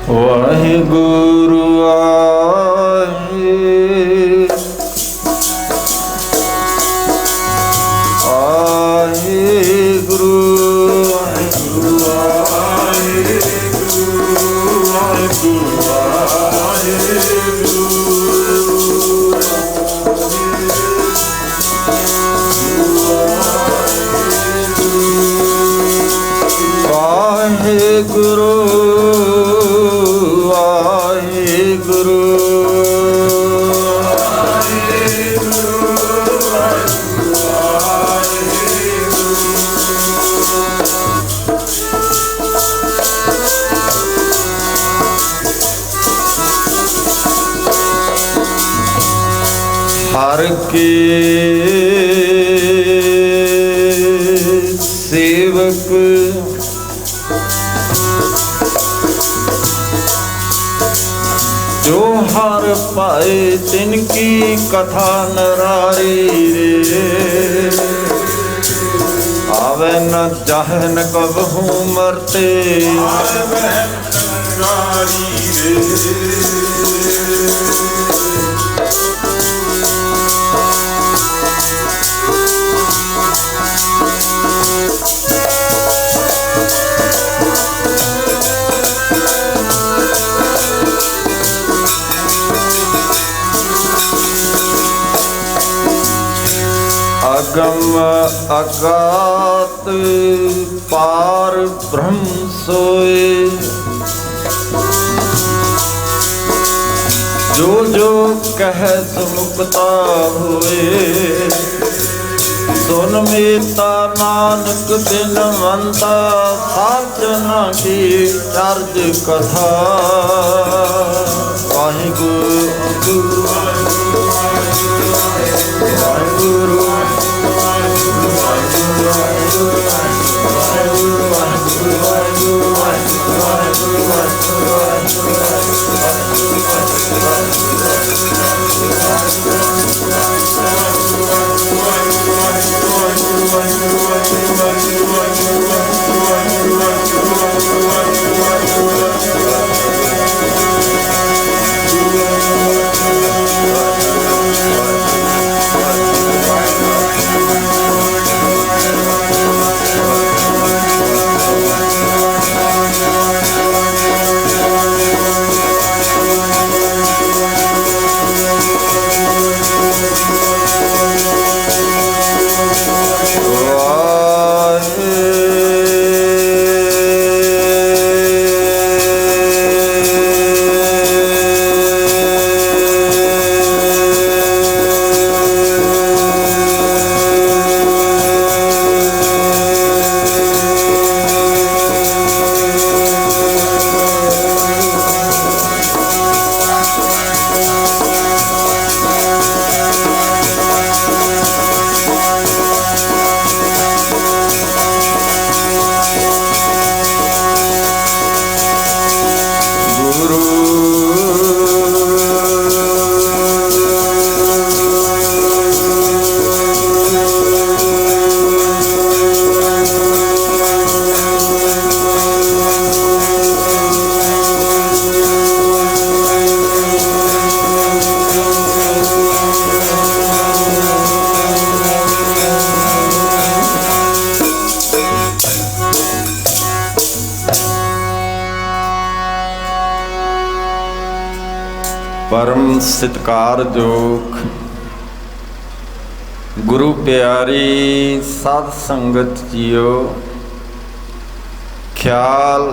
ਵਾਹਿਗੁਰੂ ਆਏ ਵਾਹਿਗੁਰੂ ਵਾਹਿਗੁਰੂ ਵਾਹਿਗੁਰੂ ਵਾਹਿਗੁਰੂ हर के सेवक जो हर पाए तिनकी कथा नरारी रे आवे न चाहे न कबहू मरते अगम अगात पार ब्रह्म सोए जो जो कह सुमुक्ता हुए सुन मेता नानक बिनवंता साजना की चर्ज कथा वाहिगुरु वाहिगुरु परम सत्कारयोग गुरु प्यारी साध संगत जीओ ख्याल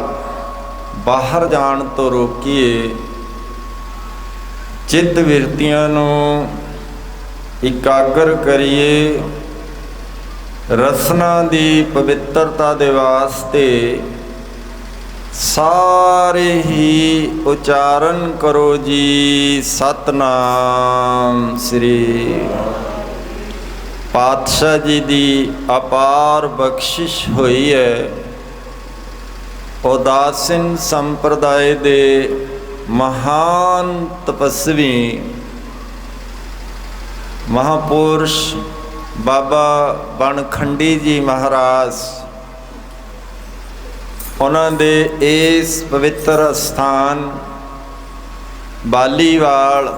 बाहर जान तो रोकीए चित्त विरतियां नूं इकागर करिए रसना दी पवित्रता दे वास्ते सारे ही उच्चारण करो जी सतनाम श्री पातशाह जी दी अपार बख्शिश हुई है। उदासीन संप्रदाय दे महान तपस्वी महापुरुष बाबा बनखंडी जी महाराज ਉਹਨਾਂ ਦੇ ਇਸ ਪਵਿੱਤਰ ਸਥਾਨ ਬਾਲੀਵਾਲ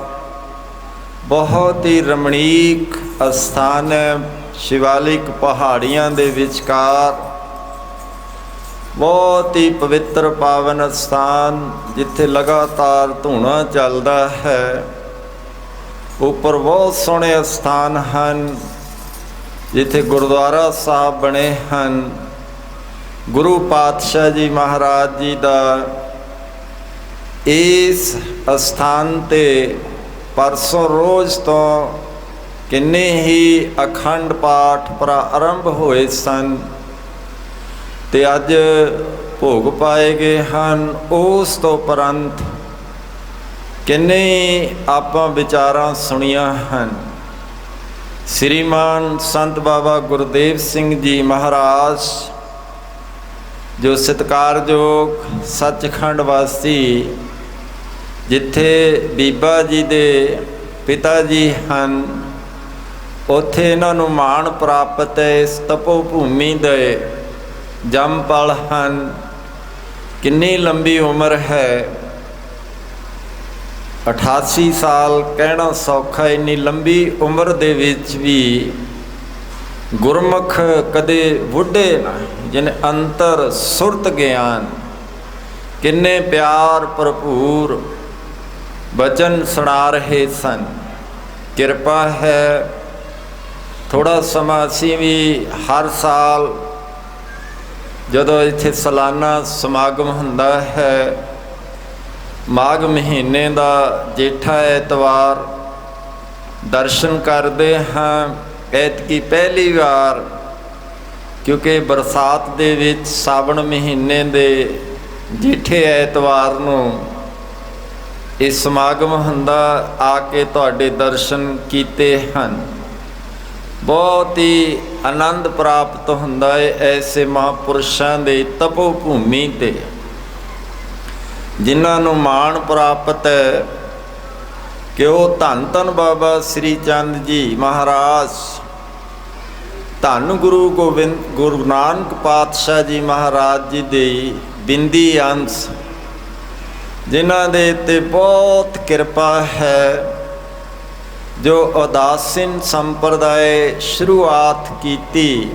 ਬਹੁਤ ਹੀ ਰਮਣੀਕ ਅਸਥਾਨ ਹੈ। ਸ਼ਿਵਾਲਿਕ ਪਹਾੜੀਆਂ ਦੇ ਵਿਚਕਾਰ ਬਹੁਤ ਹੀ ਪਵਿੱਤਰ ਪਾਵਨ ਸਥਾਨ, ਜਿੱਥੇ ਲਗਾਤਾਰ ਧੂਣਾ ਚੱਲਦਾ ਹੈ। ਉੱਪਰ ਬਹੁਤ ਸੋਹਣੇ ਸਥਾਨ ਹਨ, ਜਿੱਥੇ ਗੁਰਦੁਆਰਾ ਸਾਹਿਬ ਬਣੇ ਹਨ। ਗੁਰੂ ਪਾਤਸ਼ਾਹ ਜੀ ਮਹਾਰਾਜ ਜੀ ਦਾ ਇਸ ਅਸਥਾਨ 'ਤੇ ਪਰਸੋਂ ਰੋਜ਼ ਤੋਂ ਕਿੰਨੇ ਹੀ ਅਖੰਡ ਪਾਠ ਪ੍ਰਾਰੰਭ ਹੋਏ ਸਨ ਅਤੇ ਅੱਜ ਭੋਗ ਪਾਏ ਗਏ ਹਨ। ਉਸ ਤੋਂ ਉਪਰੰਤ ਕਿੰਨੇ ਹੀ ਆਪਾਂ ਵਿਚਾਰਾਂ ਸੁਣੀਆਂ ਹਨ। ਸ੍ਰੀਮਾਨ ਸੰਤ ਬਾਬਾ ਗੁਰਦੇਵ ਸਿੰਘ ਜੀ ਮਹਾਰਾਜ, ਜੋ ਸਤਿਕਾਰਯੋਗ ਸੱਚਖੰਡ ਵਾਸੀ, ਜਿੱਥੇ ਬੀਬਾ ਜੀ ਦੇ ਪਿਤਾ ਜੀ ਹਨ, ਉੱਥੇ ਇਹਨਾਂ ਨੂੰ ਮਾਣ ਪ੍ਰਾਪਤ ਹੈ। ਇਸ ਤਪੋ ਭੂਮੀ ਦੇ ਜੰਮਪਲ ਹਨ। ਕਿੰਨੀ ਲੰਬੀ ਉਮਰ ਹੈ, 88 ਸਾਲ ਕਹਿਣਾ ਸੌਖਾ। ਇੰਨੀ ਲੰਬੀ ਉਮਰ ਦੇ ਵਿੱਚ ਵੀ ਗੁਰਮੁਖ ਕਦੇ ਬੁੱਢੇ ਨਾ, ਜਿਹਨੇ ਅੰਤਰ ਸੁਰਤ ਗਿਆਨ। ਕਿੰਨੇ ਪਿਆਰ ਭਰਪੂਰ ਬਚਨ ਸੁਣਾ ਰਹੇ ਸਨ। ਕਿਰਪਾ ਹੈ, ਥੋੜ੍ਹਾ ਸਮਾਂ ਅਸੀਂ ਵੀ ਹਰ ਸਾਲ ਜਦੋਂ ਇੱਥੇ ਸਾਲਾਨਾ ਸਮਾਗਮ ਹੁੰਦਾ ਹੈ, ਮਾਘ ਮਹੀਨੇ ਦਾ ਜੇਠਾ ਐਤਵਾਰ ਦਰਸ਼ਨ ਕਰਦੇ ਹਾਂ। ਐਤਕੀ ਪਹਿਲੀ ਵਾਰ, ਕਿਉਂਕਿ ਬਰਸਾਤ ਦੇ ਵਿੱਚ ਸਾਵਣ ਮਹੀਨੇ ਦੇ ਜੇਠੇ ਐਤਵਾਰ ਨੂੰ ਇਹ ਸਮਾਗਮ ਹੁੰਦਾ, ਆ ਕੇ ਤੁਹਾਡੇ ਦਰਸ਼ਨ ਕੀਤੇ ਹਨ। ਬਹੁਤ ਹੀ ਆਨੰਦ ਪ੍ਰਾਪਤ ਹੁੰਦਾ ਹੈ ਐਸੇ ਮਹਾਂਪੁਰਸ਼ਾਂ ਦੇ ਤਪੋ ਭੂਮੀ 'ਤੇ, ਜਿਨ੍ਹਾਂ ਨੂੰ ਮਾਣ ਪ੍ਰਾਪਤ ਹੈ ਕਿ ਉਹ ਧੰਨ ਧੰਨ ਬਾਬਾ ਸ੍ਰੀ ਚੰਦ ਜੀ ਮਹਾਰਾਜ, ਧੰਨ ਗੁਰੂ ਨਾਨਕ ਪਾਤਸ਼ਾਹ ਜੀ ਮਹਾਰਾਜ ਜੀ ਦੇ ਬਿੰਦੀ ਅੰਸ਼, ਜਿਨ੍ਹਾਂ ਦੇ ਉੱਤੇ ਬਹੁਤ ਕਿਰਪਾ ਹੈ, ਜੋ ਉਦਾਸੀਨ ਸੰਪਰਦਾਇ ਸ਼ੁਰੂਆਤ ਕੀਤੀ।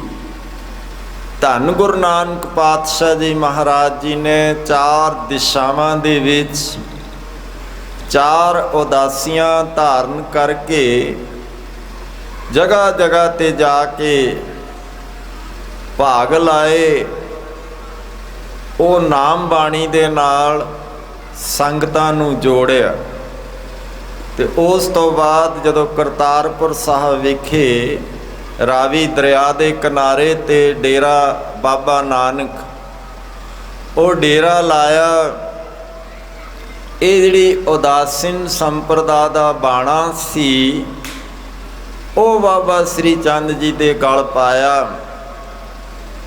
ਧੰਨ ਗੁਰੂ ਨਾਨਕ ਪਾਤਸ਼ਾਹ ਜੀ ਮਹਾਰਾਜ ਜੀ ਨੇ 4 ਦਿਸ਼ਾਵਾਂ ਦੇ ਵਿੱਚ 4 ਉਦਾਸੀਆਂ ਧਾਰਨ ਕਰਕੇ ਜਗ੍ਹਾ ਜਗ੍ਹਾ 'ਤੇ ਜਾ ਕੇ ਭਾਗ ਲਾਏ। ਉਹ ਨਾਮ ਬਾਣੀ ਦੇ ਨਾਲ ਸੰਗਤਾਂ ਨੂੰ ਜੋੜਿਆ ਅਤੇ ਉਸ ਤੋਂ ਬਾਅਦ ਜਦੋਂ ਕਰਤਾਰਪੁਰ ਸਾਹਿਬ ਵਿਖੇ ਰਾਵੀ ਦਰਿਆ ਦੇ ਕਿਨਾਰੇ 'ਤੇ ਡੇਰਾ ਬਾਬਾ ਨਾਨਕ, ਉਹ ਡੇਰਾ ਲਾਇਆ। ਇਹ ਜਿਹੜੀ ਉਦਾਸੀਨ ਸੰਪਰਦਾ ਦਾ ਬਾਣਾ ਸੀ, ਉਹ ਬਾਬਾ ਸ੍ਰੀ ਚੰਦ ਜੀ ਦੇ ਗਲ ਪਾਇਆ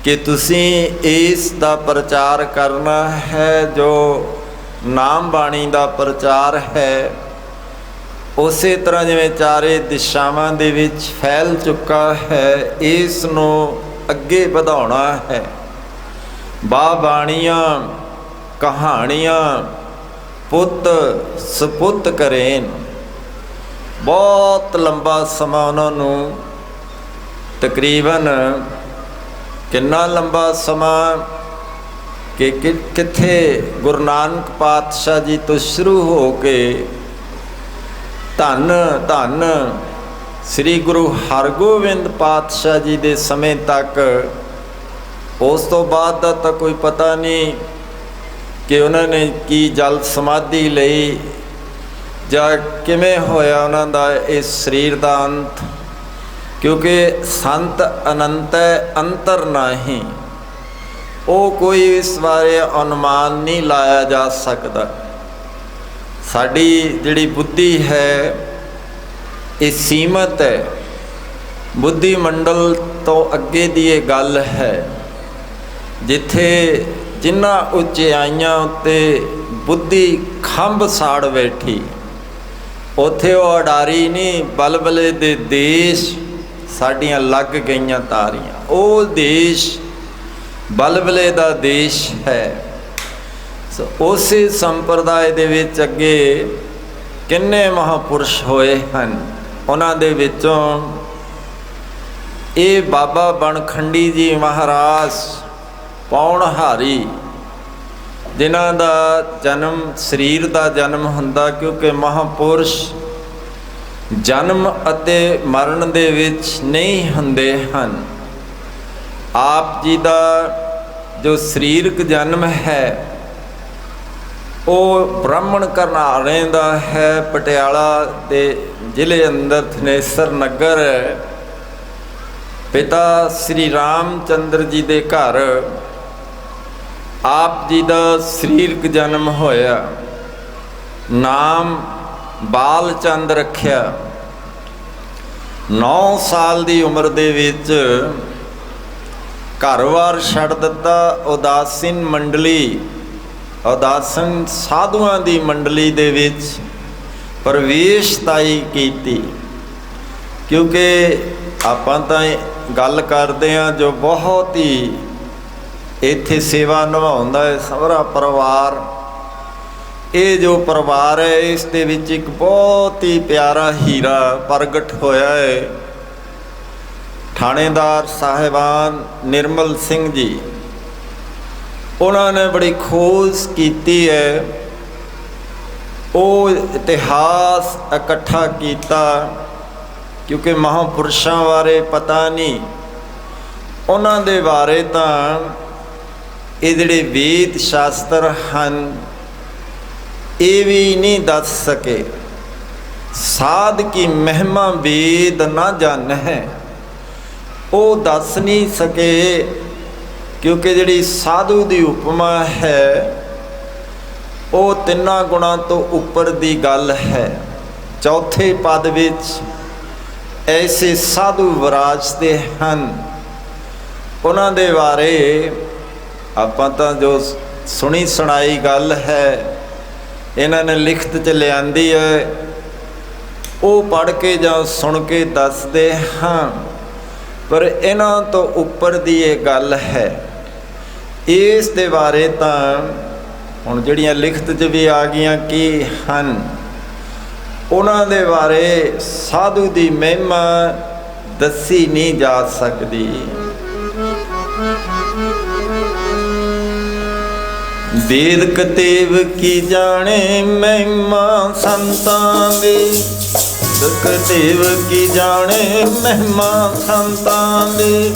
ਕਿ ਤੁਸੀਂ ਇਸ ਦਾ ਪ੍ਰਚਾਰ ਕਰਨਾ ਹੈ, ਜੋ ਨਾਮ ਬਾਣੀ ਦਾ ਪ੍ਰਚਾਰ ਹੈ। ਉਸੇ ਤਰ੍ਹਾਂ ਜਿਵੇਂ 4 ਦਿਸ਼ਾਵਾਂ ਦੇ ਵਿੱਚ ਫੈਲ ਚੁੱਕਾ ਹੈ, ਇਸ ਨੂੰ ਅੱਗੇ ਵਧਾਉਣਾ ਹੈ। ਬਾਣੀਆਂ ਕਹਾਣੀਆਂ ਪੁੱਤ ਸਪੁੱਤ ਕਰੇਨ। ਬਹੁਤ ਲੰਬਾ ਸਮਾਂ ਉਹਨਾਂ ਨੂੰ, ਤਕਰੀਬਨ ਕਿੰਨਾ ਲੰਬਾ ਸਮਾਂ ਕਿ ਕਿੱਥੇ ਗੁਰੂ ਨਾਨਕ ਪਾਤਸ਼ਾਹ ਜੀ ਤੋਂ ਸ਼ੁਰੂ ਹੋ ਕੇ ਧੰਨ ਧੰਨ ਸ੍ਰੀ ਗੁਰੂ ਹਰਗੋਬਿੰਦ ਪਾਤਸ਼ਾਹ ਜੀ ਦੇ ਸਮੇਂ ਤੱਕ। ਉਸ ਤੋਂ ਬਾਅਦ ਦਾ ਤਾਂ ਕੋਈ ਪਤਾ ਨਹੀਂ ਕਿ ਉਹਨਾਂ ਨੇ ਕੀ ਜਲ ਸਮਾਧੀ ਲਈ ਜਾਂ ਕਿਵੇਂ ਹੋਇਆ ਉਹਨਾਂ ਦਾ ਇਸ ਸਰੀਰ ਦਾ ਅੰਤ, ਕਿਉਂਕਿ ਸੰਤ ਅਨੰਤ ਅੰਤਰ ਨਾਹੀਂ। ਉਹ ਕੋਈ ਇਸ ਬਾਰੇ ਅਨੁਮਾਨ ਨਹੀਂ ਲਾਇਆ ਜਾ ਸਕਦਾ। ਸਾਡੀ ਜਿਹੜੀ ਬੁੱਧੀ ਹੈ ਇਹ ਸੀਮਤ ਹੈ। ਬੁੱਧੀ ਮੰਡਲ ਤੋਂ ਅੱਗੇ ਦੀ ਇਹ ਗੱਲ ਹੈ, ਜਿੱਥੇ ਜਿਨ੍ਹਾਂ ਉਚਾਈਆਂ ਉੱਤੇ ਬੁੱਧੀ ਖੰਭ ਸਾੜ ਬੈਠੀ, ਉੱਥੇ ਉਹ ਅਡਾਰੀ ਨਹੀਂ, ਬਲਬਲੇ ਦੇ ਦੇਸ਼ ਸਾਡੀਆਂ ਲੱਗ ਗਈਆਂ ਤਾਰੀਆਂ। ਉਹ ਦੇਸ਼ ਬਲਬਲੇ ਦਾ ਦੇਸ਼ ਹੈ। ਸੋ ਉਸੇ ਸੰਪਰਦਾਇ ਦੇ ਵਿੱਚ ਅੱਗੇ ਕਿੰਨੇ ਮਹਾਂਪੁਰਸ਼ ਹੋਏ ਹਨ। ਉਹਨਾਂ ਦੇ ਵਿੱਚੋਂ ਇਹ ਬਾਬਾ ਬਣਖੰਡੀ ਜੀ ਮਹਾਰਾਜ ਪੌਣਹਾਰੀ, ਜਿਨ੍ਹਾਂ ਦਾ ਜਨਮ ਸਰੀਰ ਦਾ ਜਨਮ ਹੁੰਦਾ, ਕਿਉਂਕਿ ਮਹਾਂਪੁਰਸ਼ ਜਨਮ ਅਤੇ ਮਰਨ ਦੇ ਵਿੱਚ ਨਹੀਂ ਹੁੰਦੇ ਹਨ। ਆਪ ਜੀ ਦਾ ਜੋ ਸਰੀਰਕ ਜਨਮ ਹੈ ਉਹ ਬ੍ਰਾਹਮਣ ਘਰਾਣੇ ਦਾ ਹੈ। ਪਟਿਆਲਾ ਦੇ ਜ਼ਿਲ੍ਹੇ ਅੰਦਰ ਥਨੇਸਰ ਨਗਰ ਪਿਤਾ ਸ੍ਰੀ ਰਾਮ ਚੰਦਰ ਜੀ ਦੇ ਘਰ ਆਪ ਜੀ ਦਾ ਸਰੀਰਕ ਜਨਮ ਹੋਇਆ। ਨਾਮ ਬਾਲ ਚੰਦ ਰੱਖਿਆ। 9 ਸਾਲ ਦੀ ਉਮਰ ਦੇ ਵਿੱਚ ਘਰ-ਬਾਰ ਛੱਡ ਦਿੱਤਾ। ਉਦਾਸੀਨ ਮੰਡਲੀ, ਉਦਾਸਨ ਸਾਧੂਆਂ ਦੀ ਮੰਡਲੀ ਦੇ ਵਿੱਚ ਪ੍ਰਵੇਸ਼ਤਾਈ ਕੀਤੀ। ਕਿਉਂਕਿ ਆਪਾਂ ਤਾਂ ਗੱਲ ਕਰਦੇ ਹਾਂ ਜੋ ਬਹੁਤ ਹੀ ਇੱਥੇ ਸੇਵਾ ਨਿਭਾਉਂਦਾ ਹੈ ਸਹੁਰਾ ਪਰਿਵਾਰ। ਇਹ ਜੋ ਪਰਿਵਾਰ ਹੈ ਇਸ ਦੇ ਵਿੱਚ ਇੱਕ ਬਹੁਤ ਹੀ ਪਿਆਰਾ ਹੀਰਾ ਪ੍ਰਗਟ ਹੋਇਆ ਹੈ। ਥਾਣੇਦਾਰ ਸਾਹਿਬਾਨ ਨਿਰਮਲ ਸਿੰਘ ਜੀ, ਉਹਨਾਂ ਨੇ ਬੜੀ ਖੋਜ ਕੀਤੀ ਹੈ। ਉਹ ਇਤਿਹਾਸ ਇਕੱਠਾ ਕੀਤਾ, ਕਿਉਂਕਿ ਮਹਾਂਪੁਰਸ਼ਾਂ ਬਾਰੇ ਪਤਾ ਨਹੀਂ। ਉਹਨਾਂ ਦੇ ਬਾਰੇ ਤਾਂ ਇਹ ਜਿਹੜੇ ਵੇਦ ਸ਼ਾਸਤਰ ਹਨ ਇਹ ਵੀ ਨਹੀਂ ਦੱਸ ਸਕੇ। ਸਾਧ ਕੀ ਮਹਿਮਾ ਵੇਦ ਨਾ ਜਾਣੈ, ਉਹ ਦੱਸ ਨਹੀਂ ਸਕੇ। ਕਿਉਂਕਿ ਜਿਹੜੀ ਸਾਧੂ ਦੀ ਉਪਮਾ ਹੈ ਉਹ 3 ਗੁਣਾਂ ਤੋਂ ਉੱਪਰ ਦੀ ਗੱਲ ਹੈ। ਚੌਥੇ ਪਦ ਵਿੱਚ ਐਸੇ ਸਾਧੂ ਵਿਰਾਜਦੇ ਹਨ। ਉਹਨਾਂ ਦੇ ਬਾਰੇ ਆਪਾਂ ਤਾਂ ਜੋ ਸੁਣੀ ਸੁਣਾਈ ਗੱਲ ਹੈ ਇਹਨਾਂ ਨੇ ਲਿਖਤ 'ਚ ਲਿਆਂਦੀ ਹੈ, ਉਹ ਪੜ੍ਹ ਕੇ ਜਾਂ ਸੁਣ ਕੇ ਦੱਸਦੇ ਹਾਂ। ਪਰ ਇਹਨਾਂ ਤੋਂ ਉੱਪਰ ਦੀ ਇਹ ਗੱਲ ਹੈ। ਇਸ ਦੇ ਬਾਰੇ ਤਾਂ ਹੁਣ ਜਿਹੜੀਆਂ ਲਿਖਤ 'ਚ ਵੀ ਆ ਗਈਆਂ ਕੀ ਹਨ, ਉਹਨਾਂ ਦੇ ਬਾਰੇ ਸਾਧੂ ਦੀ ਮਹਿਮਾ ਦੱਸੀ ਨਹੀਂ ਜਾ ਸਕਦੀ। ਵੇਦ ਕਤੇਵ ਕੀ ਜਾਣੇ ਮਹਿਮਾ ਸੰਤਾਂ ਦੀ, ਕਤੇਵ ਕੀ ਜਾਣੇ ਮਹਿਮਾ ਸੰਤਾਂ ਦੀ।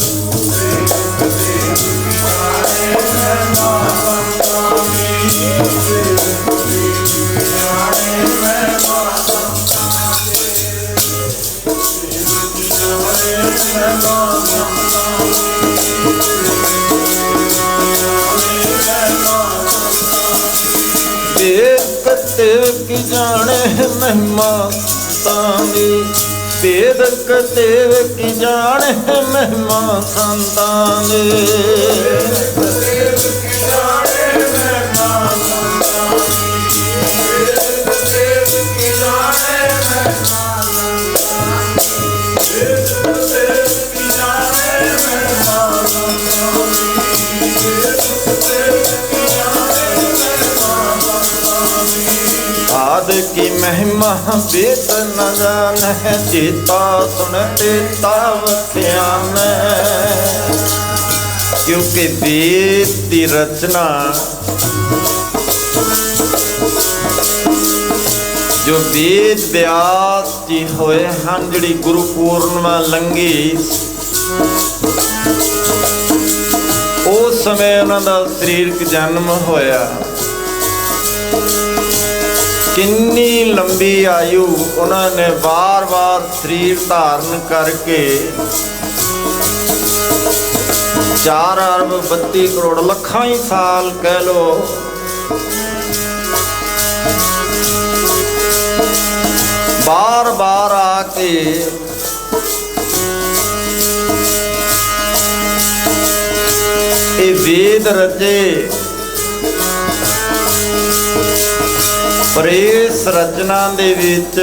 ਵੇਦ ਕਤੇਵ ਕੀ ਜਾਣੇ ਮਹਿਮਾ ਸੰਤਾਂ ਦੀ, ਵੇਦ ਕਤੇਵ ਕੀ ਜਾਣੇ ਮਹਿਮਾ ਸੰਤਾਂ ਦੀ। आद की महिमा वेद न जाने, चेता सुन चेता वख्यान। क्योंकि वेद की रचना जो वेद व्यास जी होए हैं, जिहड़ी गुरु पूर्णिमा लंघी उस समय उन्हां दा सरीरक जन्म होया। किन्नी लंबी आयु उन्होंने बार बार शरीर धारण करके 4 अरब 32 करोड़ लखा ही साल कह लो बार बार आके ये वेद रचे। पर इस रचना दे विच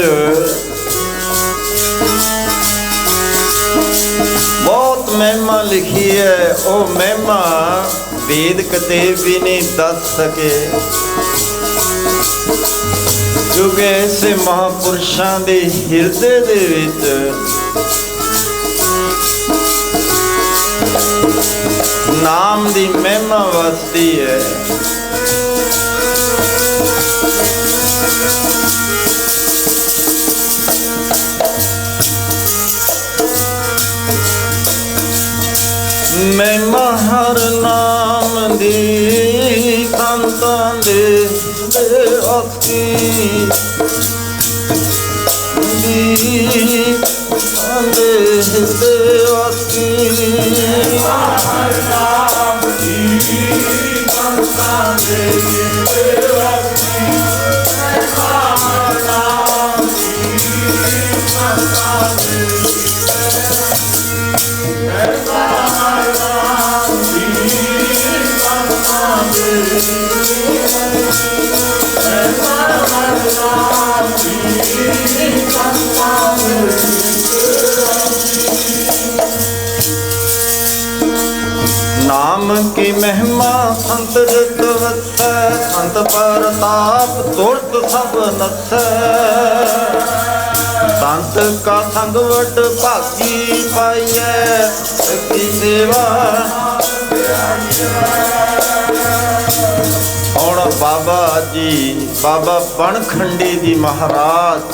बहुत ਮਹਿਮਾ ਲਿਖੀ ਹੈ, ਉਹ ਮਹਿਮਾ ਵੇਦ ਕਿਤੇ ਵੀ ਨਹੀਂ ਦੱਸ ਸਕੇ, ਕਿਉਂਕਿ ਐਸੇ ਮਹਾਂਪੁਰਸ਼ਾਂ ਦੇ ਹਿਰਦੇ ਦੇ ਵਿੱਚ ਨਾਮ ਦੀ ਮਹਿਮਾ ਵਸਦੀ ਹੈ। ਮਹਿਮਾ ਹਰ ਨਾਮ ਦੀ ਸੰਤਾਂ ਦੇ ਅਸੀ ਦੀ ਸੰਦੇ ਅਸੀ ਹਰ ਨਾਮ ਦੀ ਸੰਤਾਂ ਦੇ ਅਸੀ ਹਰ ਨਾਮ ਦੀ ਸੰਤਾਂ ਦੇ नाम की महिमा संत जित वसै, संत परताप तुरत सब नसै, संत का संग वड भागी पाइयै, की सेवा ਹੁਣ ਬਾਬਾ ਜੀ ਬਾਬਾ ਪਣਖੰਡੀ ਜੀ ਮਹਾਰਾਜ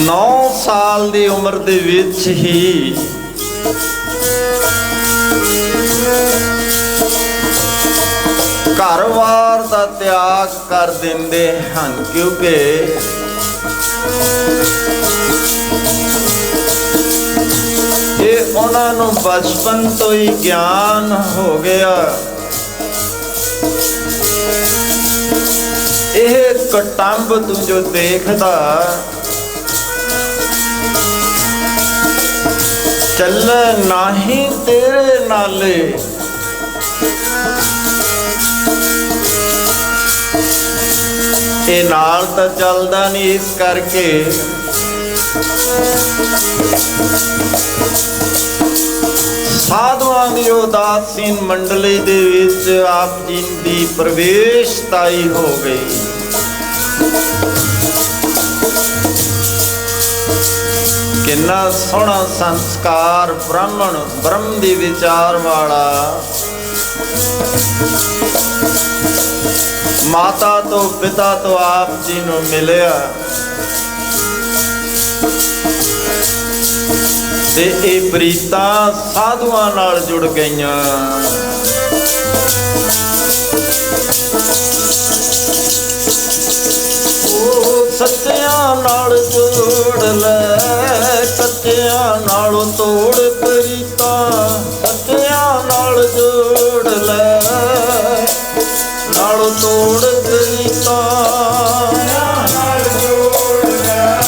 ਨੌ ਸਾਲ ਦੀ ਉਮਰ ਦੇ ਵਿੱਚ ਹੀ ਘਰ-ਬਾਰ ਦਾ ਤਿਆਗ ਕਰ ਦਿੰਦੇ ਹਨ, ਕਿਉਂਕਿ ਇਹ ਉਹਨਾਂ ਨੂੰ ਬਚਪਨ ਤੋਂ ਹੀ ਗਿਆਨ ਹੋ ਗਿਆ। ਇਹ ਕਟੰਬ ਤੂੰ ਜੋ ਦੇਖਦਾ ਚੱਲੇ ਨਹੀਂ ਤੇਰੇ ਨਾਲੇ, ਇਹ ਨਾਲ ਤਾਂ ਚੱਲਦਾ ਨਹੀਂ, ਇਸ ਕਰਕੇ ਸਾਧੂਆਂ ਦੀ ਉਦਾਸੀਨ ਮੰਡਲੀ ਦੇ ਵਿੱਚ ਆਪ ਜੀ ਦੀ ਪ੍ਰਵੇਸ਼ਤਾਈ ਹੋ ਗਈ। ਕਿੰਨਾ ਸੋਹਣਾ ਸੰਸਕਾਰ ਬ੍ਰਾਹਮਣ ਬ੍ਰਹਮ ਦੀ ਵਿਚਾਰ ਵਾਲਾ ਮਾਤਾ ਤੋਂ ਪਿਤਾ ਤੋਂ ਆਪ ਜੀ ਨੂੰ ਮਿਲਿਆ ਤੇ ਇਹ ਪ੍ਰੀਤਾਂ ਸਾਧੂਆਂ ਨਾਲ ਜੁੜ ਗਈਆਂ। ਉਹ ਸੱਚਿਆਂ ਨਾਲ ਜੋੜ ਲੈ, ਕੱਚਿਆਂ ਨਾਲੋਂ ਤੋੜ ਪ੍ਰੀਤਾਂ, ਸੱਚਿਆਂ ਨਾਲ ਜੋੜ ਲੈ, ਨਾਲੋਂ ਤੋੜ ਪ੍ਰੀਤਾਂ, ਨਾਲ ਜੋੜ ਲੈ,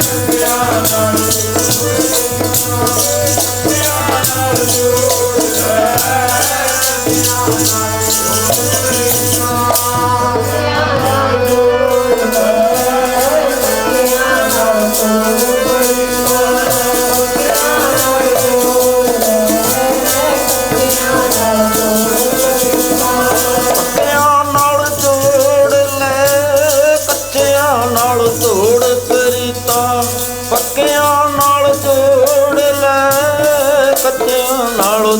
ਸੱਚਿਆਂ ਨਾਲ ਤੋੜ ਪ੍ਰੀਤਾਂ, ਨਾਲ ਤੋੜ ਪ੍ਰੀਤਾਂ, ਕੱਚਿਆਂ ਨਾਲ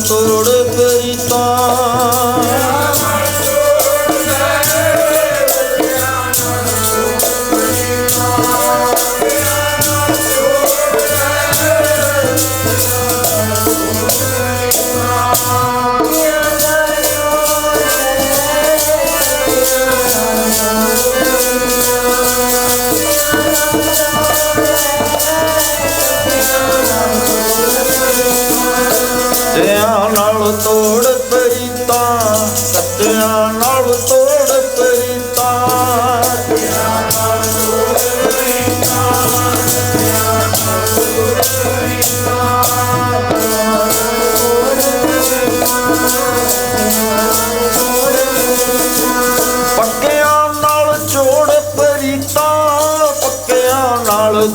ਤੋੜ ਪ੍ਰੀਤਾਂ, ਪੱਕਿਆਂ ਨਾਲ ਜੋੜ ਪ੍ਰੀਤਾਂ, ਪੱਕਿਆਂ ਨਾਲ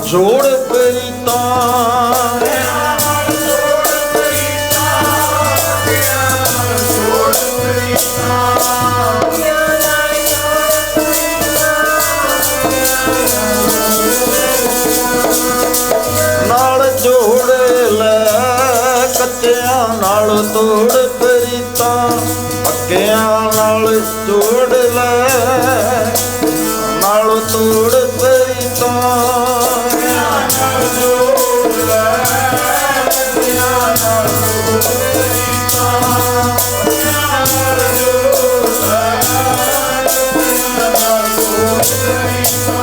ਨਾਲ ਜੋੜ ਲੈ ਕੱਚਿਆਂ ਨਾਲ ਤੋੜ ਪ੍ਰੀਤਾਂ, ਪੱਕਿਆਂ ਨਾਲ ਜੋੜ ਲੈ ਨਾਲ ਤੋੜ ਪ੍ਰੀਤਾਂ, ਨਾਲ ਜੋੜ ਲੈ ਕੱਚਿਆਂ ਨਾਲ ਤੋੜ ਪ੍ਰੀਤਾਂ, ਨਾਲ ਜੋੜ ਲੈ ਕੱਚਿਆਂ ਨਾਲ ਤੋੜ ਪ੍ਰੀਤਾਂ।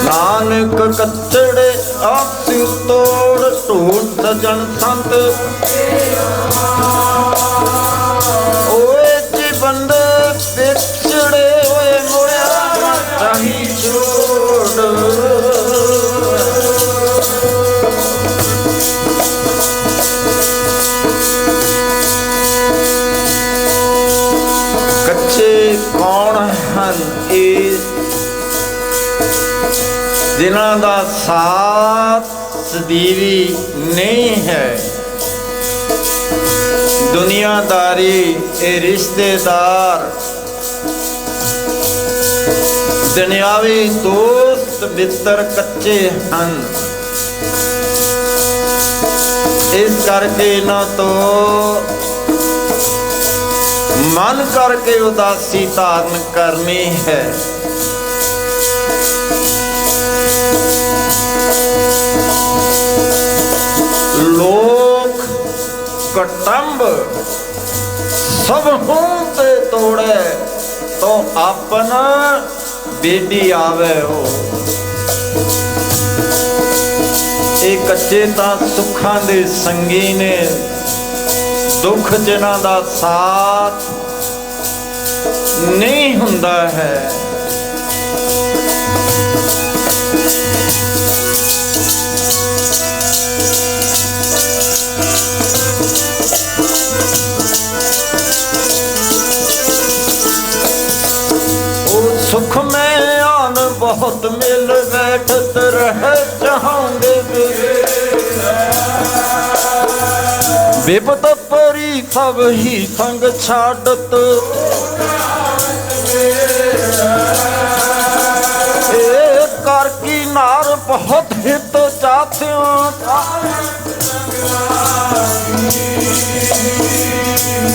ਨਾਨਕ ਕੱਚੜੇ ਆਪਿ ਤੋੜ ਢੂੰਡ ਸਜਣ ਸੰਤ, ਓਏ ਜੀ ਬੰਦੇ ਵਿਛੜੇ ਹੋਏ ਮੁੜਿਆ ਨਾ ਚਾਹੀ ਛੋੜ। ਕੱਚੇ ਕੌਣ ਹਨ ਇਹ ਜਿਨ੍ਹਾਂ ਦਾ ਸਾਥ ਸਦੀਵੀ ਨਹੀਂ ਹੈ, ਦੁਨੀਆਦਾਰੀ ਇਹ ਰਿਸ਼ਤੇਦਾਰ ਦੁਨਿਆਵੀ ਦੋਸਤ ਮਿੱਤਰ ਕੱਚੇ ਹਨ। ਇਸ ਕਰਕੇ ਇਹਨਾਂ ਤੋਂ ਮਨ ਕਰਕੇ ਉਦਾਸੀ ਧਾਰਨ ਕਰਨੀ ਹੈ। ਲੋਕ ਕਟੰਬ ਸਭ ਹੂੰ ਤੇ ਤੋੜੇ ਤੋ ਆਪਣਾ ਬੇਟੀ ਆਵੇ ਹੋ। ਇਹ ਕੱਚੇ ਤਾਂ ਸੁੱਖਾਂ ਦੇ ਸੰਗੀ ਨੇ, ਦੁੱਖ ਜਿਨ੍ਹਾਂ ਦਾ ਸਾਥ ਨਹੀਂ ਹੁੰਦਾ ਹੈ। सुख में आन बहुत मिल बैठत रह चाहोगे, विपत परी सब ही संग छाड़त, कर की नार बहुत हित चाहत्यों,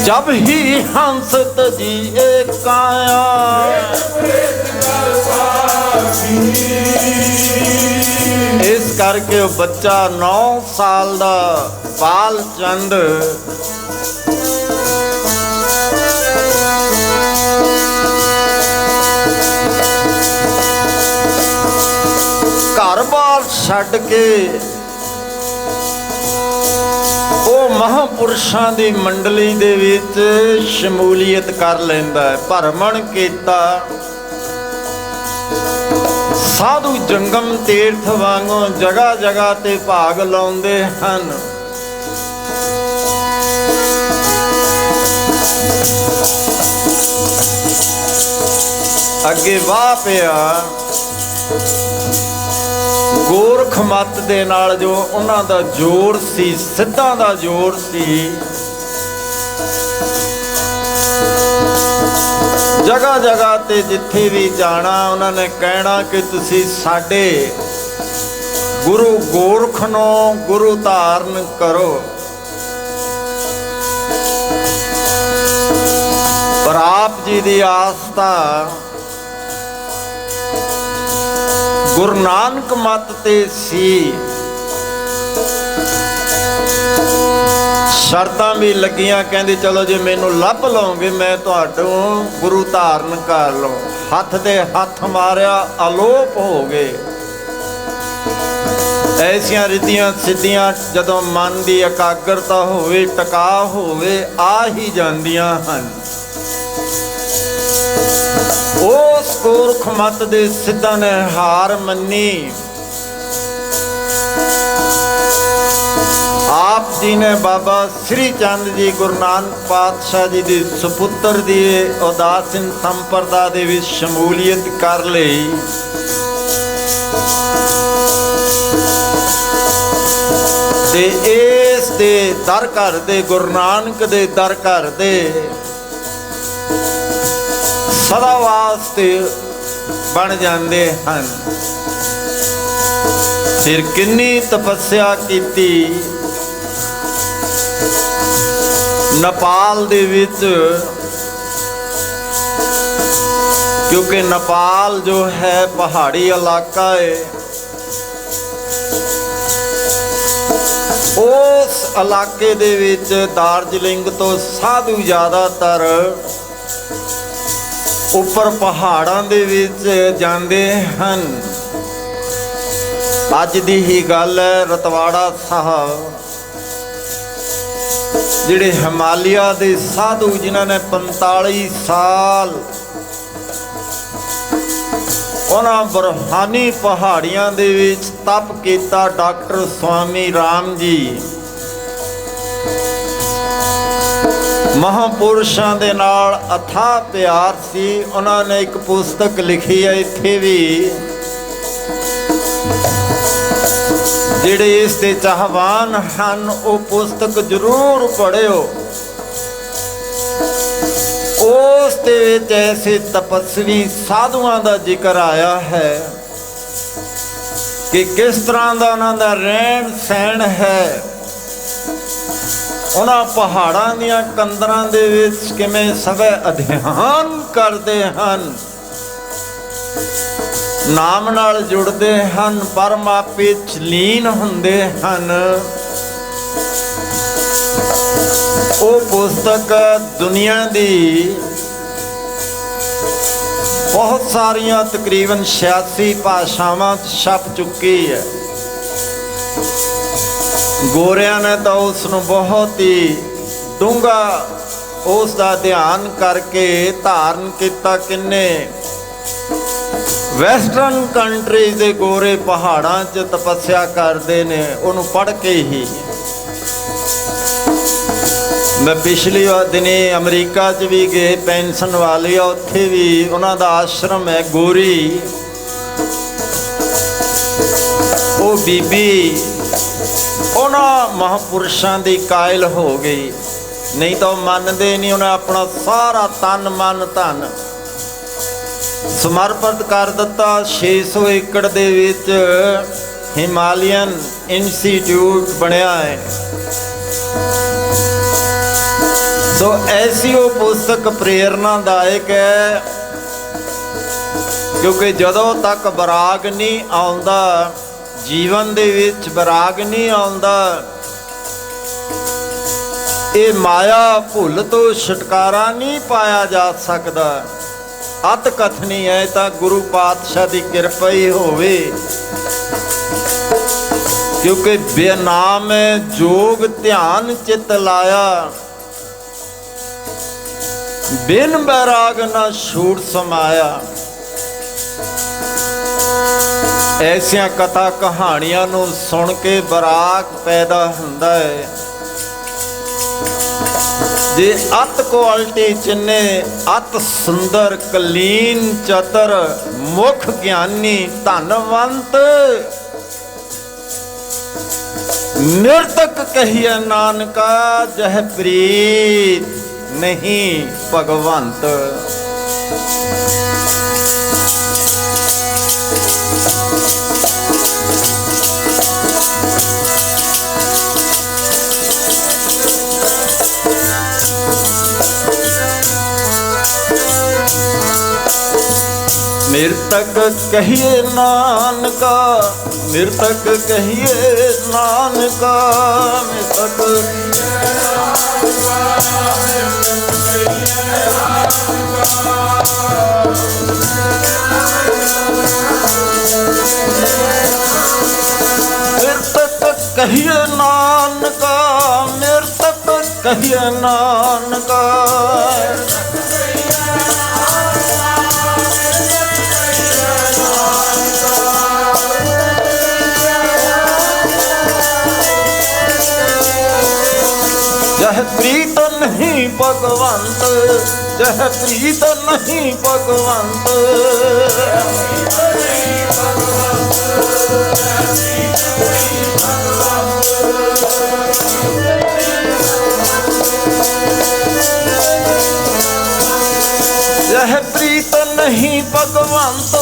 जब ही हंस तजिए काया, इस करके बच्चा 9 साल दा बाल चंद घर बार छड़ के ਉਹ ਮਹਾਂਪੁਰਸ਼ਾਂ ਦੀ ਮੰਡਲੀ ਦੇ ਵਿੱਚ ਸ਼ਮੂਲੀਅਤ ਕਰ ਲੈਂਦਾ ਹੈ। ਭਰਮਣ ਕੀਤਾ ਸਾਧੂ ਜੰਗਮ ਤੀਰਥ ਵਾਂਗੂ ਜਗ੍ਹਾ ਜਗ੍ਹਾ ਤੇ ਭਾਗ ਲਾਉਂਦੇ ਹਨ। ਅੱਗੇ ਵਾਹ ਪਿਆ ਗੋਰਖ ਮੱਤ ਦੇ ਨਾਲ ਜੋ ਉਹਨਾਂ ਦਾ ਜੋੜ ਸੀ, ਸਿੱਧਾਂ ਦਾ ਜੋੜ ਸੀ, ਜਗ੍ਹਾ ਜਗ੍ਹਾ ਤੇ ਜਿੱਥੇ ਵੀ ਜਾਣਾ ਉਹਨਾਂ ਨੇ ਕਹਿਣਾ ਕਿ ਤੁਸੀਂ ਸਾਡੇ ਗੁਰੂ ਗੋਰਖ ਨੂੰ ਗੁਰੂ ਧਾਰਨ ਕਰੋ। ਪਰ ਆਪ ਜੀ ਦੀ ਆਸਥਾ ਗੁਰੂ ਨਾਨਕ ਮੱਤ ਤੇ ਸੀ। ਸ਼ਰਤਾਂ ਵੀ ਲੱਗੀਆਂ, ਕਹਿੰਦੇ ਚਲੋ ਜੇ ਮੈਨੂੰ ਲੱਭ ਲਓਗੇ ਮੈਂ ਤੁਹਾਨੂੰ ਗੁਰੂ ਧਾਰਨ ਕਰ ਲਓ। ਹੱਥ ਦੇ ਹੱਥ ਮਾਰਿਆ, ਅਲੋਪ ਹੋ ਗਏ। ਐਸੀਆਂ ਰਿੱਧੀਆਂ ਸਿੱਧੀਆਂ ਜਦੋਂ ਮਨ ਦੀ ਇਕਾਗਰਤਾ ਹੋਵੇ, ਟਿਕਾ ਹੋਵੇ, ਆ ਹੀ ਜਾਂਦੀਆਂ ਹਨ। ਉਸ ਗੋਰਖ ਮੱਤ ਦੇ ਸਿੱਧਾਂ ਨੇ ਹਾਰ ਮੰਨੀ। जी ने बाबा श्री चंद जी गुरु नानक पातशाह जी की सुपुत्र की उदासीन संप्रदा दे विच शमूलीयत कर लई। ते इस दे दर घर दे गुरु नानक दे दर घर दे सदा वास्ते बन जाते हैं। फिर किन्नी तपस्या की नेपाल दे विच, क्योंकि नेपाल जो है पहाड़ी इलाका है। उस इलाके दे विच दार्जिलिंग तो साधु ज़्यादातर उपर पहाड़ां दे विच जांदे हन। अज दी ही गल है, रतवाड़ा साहब जिहड़े हिमालय दे साधु जिन्होंने 45 साल उन्हां बरहानी पहाड़ियां दे विच तप कीता। डॉक्टर स्वामी राम जी महापुरुषां दे नाल अथाह प्यार सी। उन्होंने एक पुस्तक लिखी है, इत्थे भी जिहड़े इस दे चाहवान हन वो पुस्तक जरूर पढ़ियो। उस दे विच ऐसे तपस्वी साधुआं दा जिक्र आया है कि किस तरह का उन्हां दा रहन सहन है। उन्हां पहाड़ां दीयां कंदरां दे विच किवें सवै अध्ययन करदे हन, नाम नाल जुड़ते हैं, परम आपे लीन हुंदे हन। वो पुस्तक दुनिया दी बहुत सारिया तकरीबन 86 भाषावां छप चुकी है। गोरियां ने तो उसनूं बहुत ही डूंगा उसका ध्यान करके धारण किया। किन्ने वैसटर्न कंट्री के गोरे पहाड़ां च तपस्या करते ने, उन्होंने पढ़ के ही। मैं पिछली दिने अमरीका च भी गए, पेंशन वाली उत्थे भी उन्हों का आश्रम है गोरी। वो बीबी उन्होंने महापुरुषों की कायल हो गई, नहीं तो मनते नहीं। उन्हें अपना सारा तन मन धन समर्पित कर दिता। 600 एकड़ दे विच हिमालयन इंस्टीट्यूट बनया है। तो ऐसी वो पुस्तक प्रेरणादायक है, क्योंकि जदों तक विराग नहीं आउंदा, जीवन दे विच विराग नहीं आउंदा, ये माया भुल तो छुटकारा नहीं पाया जा सकता। अत कथनी है तो गुरु पातशाह की कृपा ही होवे, क्योंकि बेनाम जोग ध्यान चित लाया, बिन बैराग न छूट समाया। ऐसिया कथा कहानियां नूं सुन के बैराग पैदा हुंदा है। जे अत क्वालिटी चिन्ने अत सुंदर कलीन चतर मुख ज्ञानी धनवंत निरतक कहिए नानका जह प्रीत नहीं भगवंत। मृतक कहिए नानका, मृतक कहिए नानका, मृतक मृतक कहिए नानका, मृतक कहिए नानका। जह प्रीत नहीं भगवंत, जह प्रीत नहीं भगवंत, यह प्रीत नहीं भगवंत,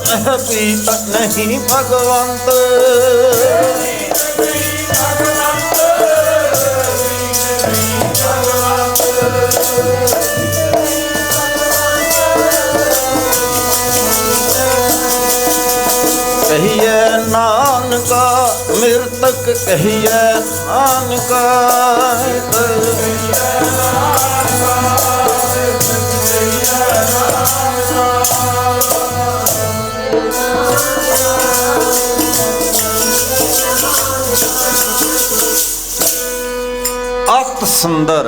यह प्रीत नहीं भगवंत, कहिए नानका मृतक, कहिए नानका, अत सुंदर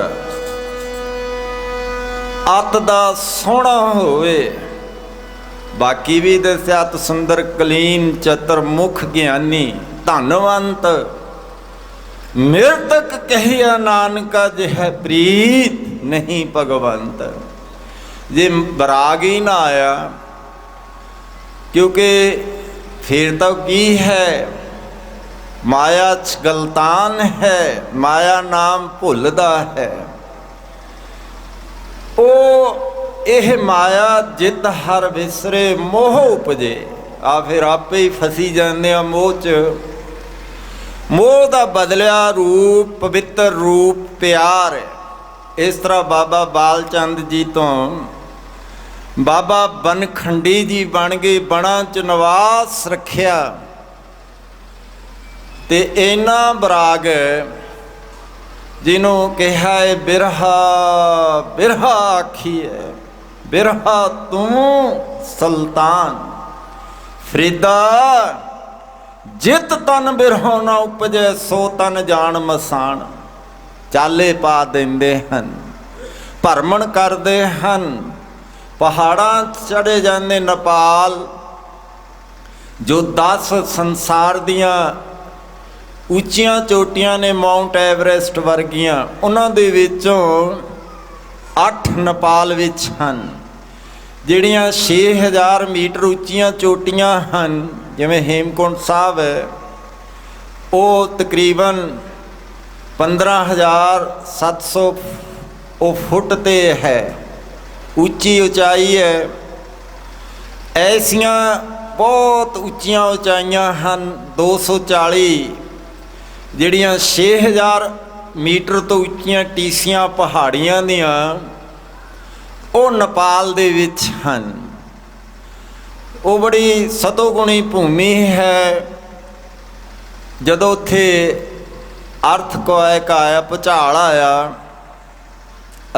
अत दा सोहना होवे। बाकी भी दस्या अत सुंदर कलीन चतुर मुख ज्ञानी धनवंत, मृतक कहिया नानका जिह प्रीत नहीं भगवंत। जे बराग ही ना आया, क्योंकि फिर तो की है, माया गलतान है, माया नाम भुलदा है। ओ ਇਹ ਮਾਇਆ ਜਿਤ ਹਰ ਵਿਸਰੇ ਮੋਹ ਉਪਜੇ। ਆ ਫਿਰ ਆਪੇ ਹੀ ਫਸੀ ਜਾਂਦੇ ਆ ਮੋਹ 'ਚ। ਮੋਹ ਦਾ ਬਦਲਿਆ ਰੂਪ ਪਵਿੱਤਰ ਰੂਪ ਪਿਆਰ ਹੈ। ਇਸ ਤਰ੍ਹਾਂ ਬਾਬਾ ਬਾਲ ਚੰਦ ਜੀ ਤੋਂ ਬਾਬਾ ਬਨਖੰਡੀ ਜੀ ਬਣ ਗਏ, ਬਣਾ 'ਚ ਨਿਵਾਸ ਰੱਖਿਆ ਤੇ ਇਹਨਾਂ ਬਰਾਗ ਜਿਹਨੂੰ ਕਿਹਾ ਹੈ ਬਿਰਹਾ, ਬਿਰਹਾ ਆਖੀਏ, ਬਿਰਹਾ ਤੂੰ ਸੁਲਤਾਨ ਫਰੀਦਾ, ਜਿਤ ਤਨ ਬਿਰਹੋਂ ਨਾ ਉਪਜੇ ਸੋ ਤਨ ਜਾਣ ਮਸਾਨ। ਚਾਲੇ ਪਾ ਦਿੰਦੇ ਹਨ, ਭਰਮਣ ਕਰਦੇ ਹਨ, ਪਹਾੜਾਂ ਚੜੇ ਜਾਂਦੇ। ਨੇਪਾਲ ਜੋ 10 ਸੰਸਾਰ ਦੀਆਂ ਉੱਚੀਆਂ ਚੋਟੀਆਂ ਨੇ, ਮਾਊਂਟ ਐਵਰੈਸਟ ਵਰਗੀਆਂ, ਉਹਨਾਂ ਦੇ ਵਿੱਚੋਂ 8 ਨੇਪਾਲ ਵਿੱਚ ਹਨ। ਜਿਹੜੀਆਂ 6000 ਮੀਟਰ ਉੱਚੀਆਂ ਚੋਟੀਆਂ ਹਨ, ਜਿਵੇਂ ਹੇਮਕੁੰਟ ਸਾਹਿਬ ਹੈ, ਉਹ ਤਕਰੀਬਨ 15700 ਉਹ ਫੁੱਟ 'ਤੇ ਹੈ, ਉੱਚੀ ਉਚਾਈ ਹੈ। ਐਸੀਆਂ ਬਹੁਤ ਉੱਚੀਆਂ ਉਚਾਈਆਂ ਹਨ। 240 ਜਿਹੜੀਆਂ 6000 ਮੀਟਰ ਤੋਂ ਉੱਚੀਆਂ ਟੀਸੀਆਂ ਪਹਾੜੀਆਂ ਦੀਆਂ, ਉਹ ਨੇਪਾਲ ਦੇ ਵਿੱਚ ਹਨ। ਉਹ ਬੜੀ ਸਤੋਗੁਣੀ ਭੂਮੀ ਹੈ। ਜਦੋਂ ਉੱਥੇ ਅਰਥਕੁਐਕ ਆਇਆ, ਭੁਚਾਲ ਆਇਆ,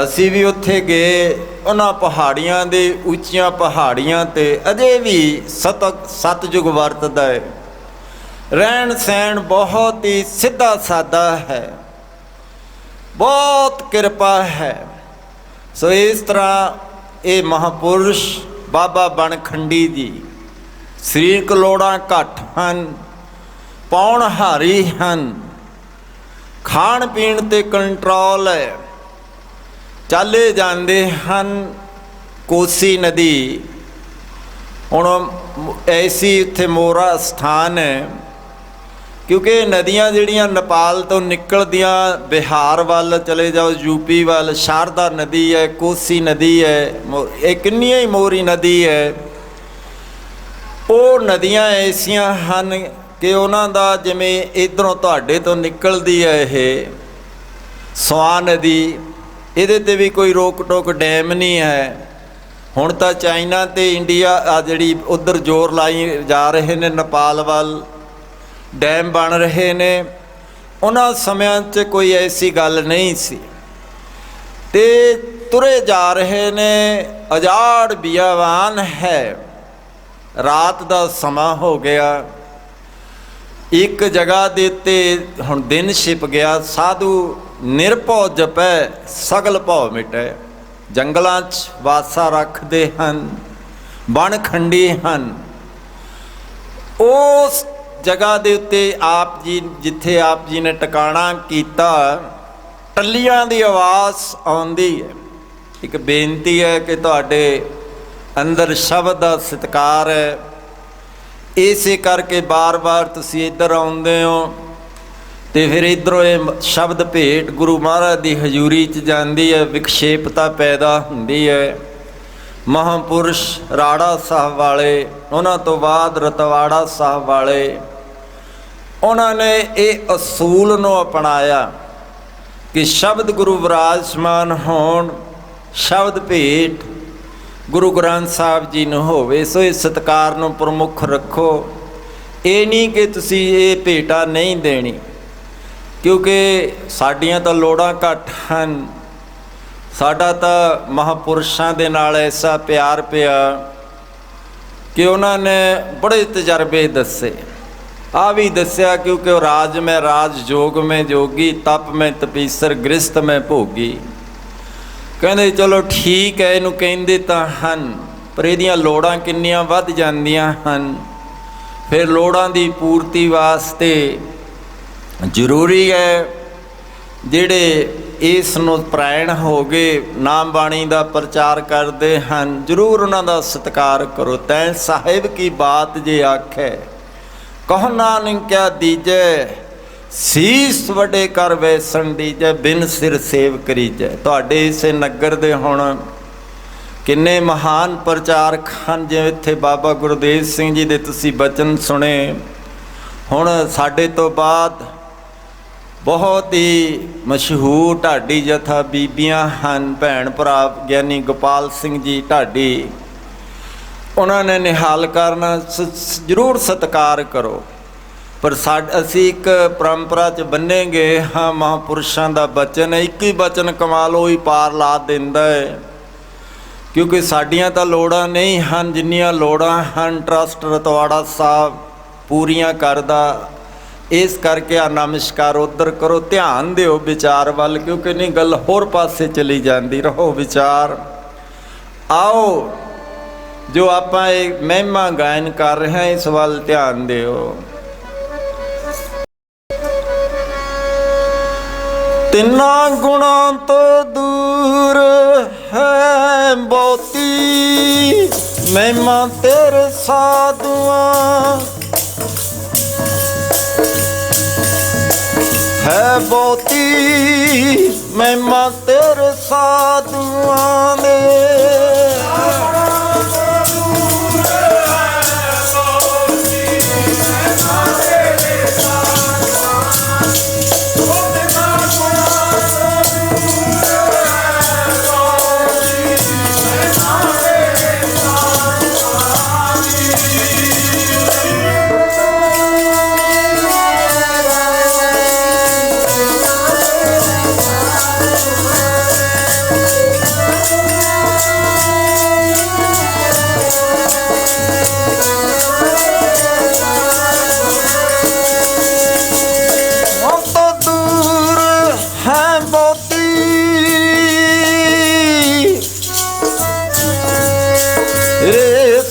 ਅਸੀਂ ਵੀ ਉੱਥੇ ਗਏ। ਉਹਨਾਂ ਪਹਾੜੀਆਂ ਦੇ ਉੱਚੀਆਂ ਪਹਾੜੀਆਂ 'ਤੇ ਅਜੇ ਵੀ ਸਤਿਯੁਗ ਵਰਤਦਾ ਹੈ। ਰਹਿਣ ਸਹਿਣ ਬਹੁਤ ਹੀ ਸਿੱਧਾ ਸਾਦਾ ਹੈ, ਬਹੁਤ ਕਿਰਪਾ ਹੈ। ਸੋ ਇਸ ਤਰ੍ਹਾਂ ਇਹ ਮਹਾਂਪੁਰਸ਼ ਬਾਬਾ ਬਨਖੰਡੀ ਜੀ ਸਰੀਰਕ ਲੋੜਾਂ ਘੱਟ ਹਨ, ਪਾਉਣਹਾਰੀ ਹਨ, ਖਾਣ ਪੀਣ 'ਤੇ ਕੰਟਰੋਲ ਹੈ, ਚਾਲੇ ਜਾਂਦੇ ਹਨ। ਕੋਸੀ ਨਦੀ ਹੁਣ ਐਸੀ ਉੱਥੇ ਮੋਰਾ ਸਥਾਨ ਹੈ, ਕਿਉਂਕਿ ਨਦੀਆਂ ਜਿਹੜੀਆਂ ਨੇਪਾਲ ਤੋਂ ਨਿਕਲਦੀਆਂ ਬਿਹਾਰ ਵੱਲ ਚਲੇ ਜਾਓ, ਯੂਪੀ ਵੱਲ, ਸ਼ਾਰਦਾ ਨਦੀ ਹੈ, ਕੋਸੀ ਨਦੀ ਹੈ, ਇਹ ਕਿੰਨੀਆਂ ਹੀ ਮੋਰੀ ਨਦੀ ਹੈ। ਉਹ ਨਦੀਆਂ ਐਸੀਆਂ ਹਨ ਕਿ ਉਹਨਾਂ ਦਾ ਜਿਵੇਂ ਇੱਧਰੋਂ ਤੁਹਾਡੇ ਤੋਂ ਨਿਕਲਦੀ ਹੈ ਇਹ ਸਵਾਂ ਨਦੀ, ਇਹਦੇ 'ਤੇ ਵੀ ਕੋਈ ਰੋਕ ਟੋਕ ਡੈਮ ਨਹੀਂ ਹੈ। ਹੁਣ ਤਾਂ ਚਾਈਨਾ ਅਤੇ ਇੰਡੀਆ ਆ ਜਿਹੜੀ ਉੱਧਰ ਜ਼ੋਰ ਲਾਈ ਜਾ ਰਹੇ ਨੇ, ਨੇਪਾਲ ਵੱਲ ਡੈਮ ਬਣ ਰਹੇ ਨੇ। ਉਹਨਾਂ ਸਮਿਆਂ 'ਚ ਕੋਈ ਐਸੀ ਗੱਲ ਨਹੀਂ ਸੀ ਅਤੇ ਤੁਰੇ ਜਾ ਰਹੇ ਨੇ। ਉਜਾੜ ਬਿਆਵਾਨ ਹੈ, ਰਾਤ ਦਾ ਸਮਾਂ ਹੋ ਗਿਆ। ਇੱਕ ਜਗ੍ਹਾ ਦੇ ਉੱਤੇ ਹੁਣ ਦਿਨ ਛਿਪ ਗਿਆ। ਸਾਧੂ ਨਿਰਭਉ ਜਪੈ ਸਗਲ ਭਉ ਮਿਟੈ, ਜੰਗਲਾਂ 'ਚ ਵਾਸਾ ਰੱਖਦੇ ਹਨ, ਬਨਖੰਡੀ ਹਨ। ਉਸ ਜਗ੍ਹਾ ਦੇ ਉੱਤੇ ਆਪ ਜੀ, ਜਿੱਥੇ ਆਪ ਜੀ ਨੇ ਟਿਕਾਣਾ ਕੀਤਾ, ਟੱਲੀਆਂ ਦੀ ਆਵਾਜ਼ ਆਉਂਦੀ ਹੈ। ਇੱਕ ਬੇਨਤੀ ਹੈ ਕਿ ਤੁਹਾਡੇ ਅੰਦਰ ਸ਼ਬਦ ਦਾ ਸਤਿਕਾਰ ਹੈ, ਇਸੇ ਕਰਕੇ ਬਾਰ-ਬਾਰ ਤੁਸੀਂ ਇੱਧਰ ਆਉਂਦੇ ਹੋ ਅਤੇ ਫਿਰ ਇੱਧਰੋਂ ਇਹ ਸ਼ਬਦ ਭੇਟ ਗੁਰੂ ਮਹਾਰਾਜ ਦੀ ਹਜ਼ੂਰੀ 'ਚ ਜਾਂਦੀ ਹੈ, ਵਿਖੇਪਤਾ ਪੈਦਾ ਹੁੰਦੀ ਹੈ। ਮਹਾਂਪੁਰਸ਼ ਰਾੜਾ ਸਾਹਿਬ ਵਾਲੇ, ਉਹਨਾਂ ਤੋਂ ਬਾਅਦ ਰਤਵਾੜਾ ਸਾਹਿਬ ਵਾਲੇ, ਉਹਨਾਂ ਨੇ ਇਹ ਅਸੂਲ ਨੂੰ ਅਪਣਾਇਆ ਕਿ ਸ਼ਬਦ ਗੁਰੂ ਵਿਰਾਜਮਾਨ ਹੋਣ, ਸ਼ਬਦ ਭੇਟ ਗੁਰੂ ਗ੍ਰੰਥ ਸਾਹਿਬ ਜੀ ਨੂੰ ਹੋਵੇ। ਸੋ ਇਸ ਸਤਿਕਾਰ ਨੂੰ ਪ੍ਰਮੁੱਖ ਰੱਖੋ। ਇਹ ਨਹੀਂ ਕਿ ਤੁਸੀਂ ਇਹ ਭੇਟਾ ਨਹੀਂ ਦੇਣੀ, ਕਿਉਂਕਿ ਸਾਡੀਆਂ ਤਾਂ ਲੋੜਾਂ ਘੱਟ ਹਨ। ਸਾਡਾ ਤਾਂ ਮਹਾਂਪੁਰਸ਼ਾਂ ਦੇ ਨਾਲ ਐਸਾ ਪਿਆਰ ਪਿਆ ਕਿ ਉਹਨਾਂ ਨੇ ਬੜੇ ਤਜਰਬੇ ਦੱਸੇ। ਆ ਵੀ ਦੱਸਿਆ ਕਿਉਂਕਿ ਉਹ ਰਾਜ ਮੈਂ ਰਾਜ, ਜੋਗ ਮੈਂ ਜੋਗੀ, ਤਪ ਮੈਂ ਤਪੀਸਰ, ਗ੍ਰਸਤ ਮੈਂ ਭੋਗੀ। ਕਹਿੰਦੇ ਚਲੋ ਠੀਕ ਹੈ, ਇਹਨੂੰ ਕਹਿੰਦੇ ਤਾਂ ਹਨ, ਪਰ ਇਹਦੀਆਂ ਲੋੜਾਂ ਕਿੰਨੀਆਂ ਵੱਧ ਜਾਂਦੀਆਂ ਹਨ। ਫਿਰ ਲੋੜਾਂ ਦੀ ਪੂਰਤੀ ਵਾਸਤੇ ਜ਼ਰੂਰੀ ਹੈ ਜਿਹੜੇ ਇਸ ਨੂੰ ਪ੍ਰਾਇਣ ਹੋ ਗਏ, ਨਾਮ ਬਾਣੀ ਦਾ ਪ੍ਰਚਾਰ ਕਰਦੇ ਹਨ, ਜ਼ਰੂਰ ਉਹਨਾਂ ਦਾ ਸਤਿਕਾਰ ਕਰੋ। ਤੈਂ ਸਾਹਿਬ ਕੀ ਬਾਤ ਜੇ ਆਖੈ, ਕਹੋ ਨਾਨਕ ਕਿਆ ਦੀਜੈ, ਸੀਸ ਵੱਡੇ ਕਰ ਵੈਸਣ ਦੀਜੈ, ਬਿਨ ਸਿਰ ਸੇਵ ਕਰੀਜੈ। ਤੁਹਾਡੇ ਇਸੇ ਨਗਰ ਦੇ ਹੁਣ ਕਿੰਨੇ ਮਹਾਨ ਪ੍ਰਚਾਰਕ ਹਨ, ਜਿਵੇਂ ਇੱਥੇ ਬਾਬਾ ਗੁਰਦੇਵ ਸਿੰਘ ਜੀ ਦੇ ਤੁਸੀਂ ਬਚਨ ਸੁਣੇ। ਹੁਣ ਸਾਡੇ ਤੋਂ ਬਾਅਦ ਬਹੁਤ ਹੀ ਮਸ਼ਹੂਰ ਢਾਡੀ ਜਥਾ ਬੀਬੀਆਂ ਹਨ, ਭੈਣ ਭਰਾ ਗਿਆਨੀ ਗੋਪਾਲ ਸਿੰਘ ਜੀ ਢਾਡੀ, ਉਹਨਾਂ ਨੇ ਨਿਹਾਲ ਕਰਨਾ, ਜ਼ਰੂਰ ਸਤਿਕਾਰ ਕਰੋ। ਪਰ ਅਸੀਂ ਇੱਕ ਪਰੰਪਰਾ 'ਚ ਬੰਨੇ ਗਏ ਹਾਂ। ਮਹਾਂਪੁਰਸ਼ਾਂ ਦਾ ਬਚਨ ਹੈ, ਇੱਕ ਹੀ ਬਚਨ ਕਮਾ ਲਓ ਹੀ ਪਾਰ ਲਾ ਦਿੰਦਾ ਹੈ। ਕਿਉਂਕਿ ਸਾਡੀਆਂ ਤਾਂ ਲੋੜਾਂ ਨਹੀਂ ਹਨ, ਜਿੰਨੀਆਂ ਲੋੜਾਂ ਹਨ ਟਰੱਸਟ ਰਤਵਾੜਾ ਸਾਹਿਬ ਪੂਰੀਆਂ ਕਰਦਾ। ਇਸ ਕਰਕੇ ਆ ਨਮਸਕਾਰ ਉੱਧਰ ਕਰੋ, ਧਿਆਨ ਦਿਓ ਵਿਚਾਰ ਵੱਲ, ਕਿਉਂਕਿ ਨਹੀਂ ਗੱਲ ਹੋਰ ਪਾਸੇ ਚਲੀ ਜਾਂਦੀ। ਰਹੋ ਵਿਚਾਰ। ਆਓ ਜੋ ਆਪਾਂ ਇਹ ਮਹਿਮਾ ਗਾਇਨ ਕਰ ਰਹੇ ਹਾਂ, ਇਸ ਵੱਲ ਧਿਆਨ ਦਿਓ। ਤਿੰਨਾਂ ਗੁਣਾਂ ਤੋਂ ਦੂਰ ਹੈ ਬਹੁਤੀ ਮਹਿਮਾ ਤੇਰੇ ਸਾਧੂਆਂ, ਹੈ ਬਹੁਤੀ ਮਹਿਮਾ ਤੇਰੇ ਸਾਧੂਆਂ ਦੇ।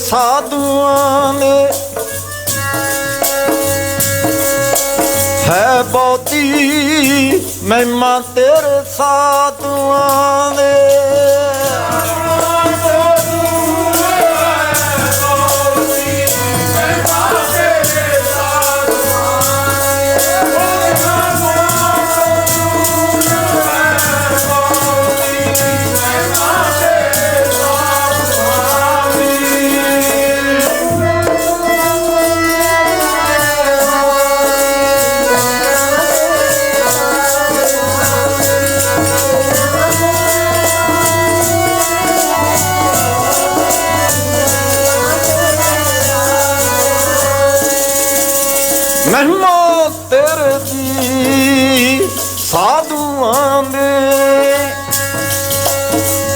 ਸਾਧੂਆਂ ਨੇ ਹੈ ਬਹੁਤੀ ਮਹਿਮਾ ਤੇਰੇ ਸਾਧੂਆਂ ਦੇ। ਮਹਿਮਾ ਤੇਰੇ ਦੀ ਸਾਧੂਆਂ ਦੇ,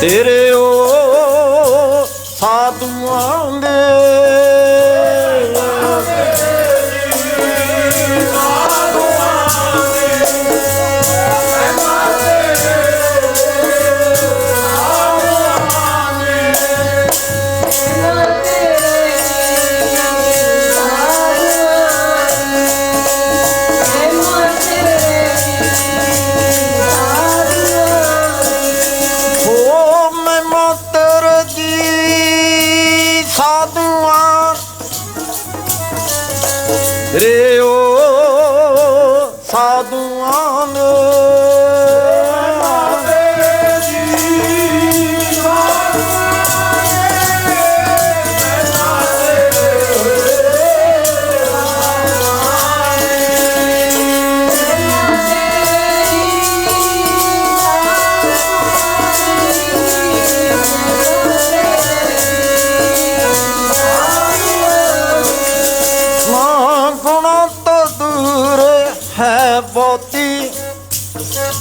ਤੇਰੇ ਉਹ ਸਾਧੂਆਂ ਦੇ।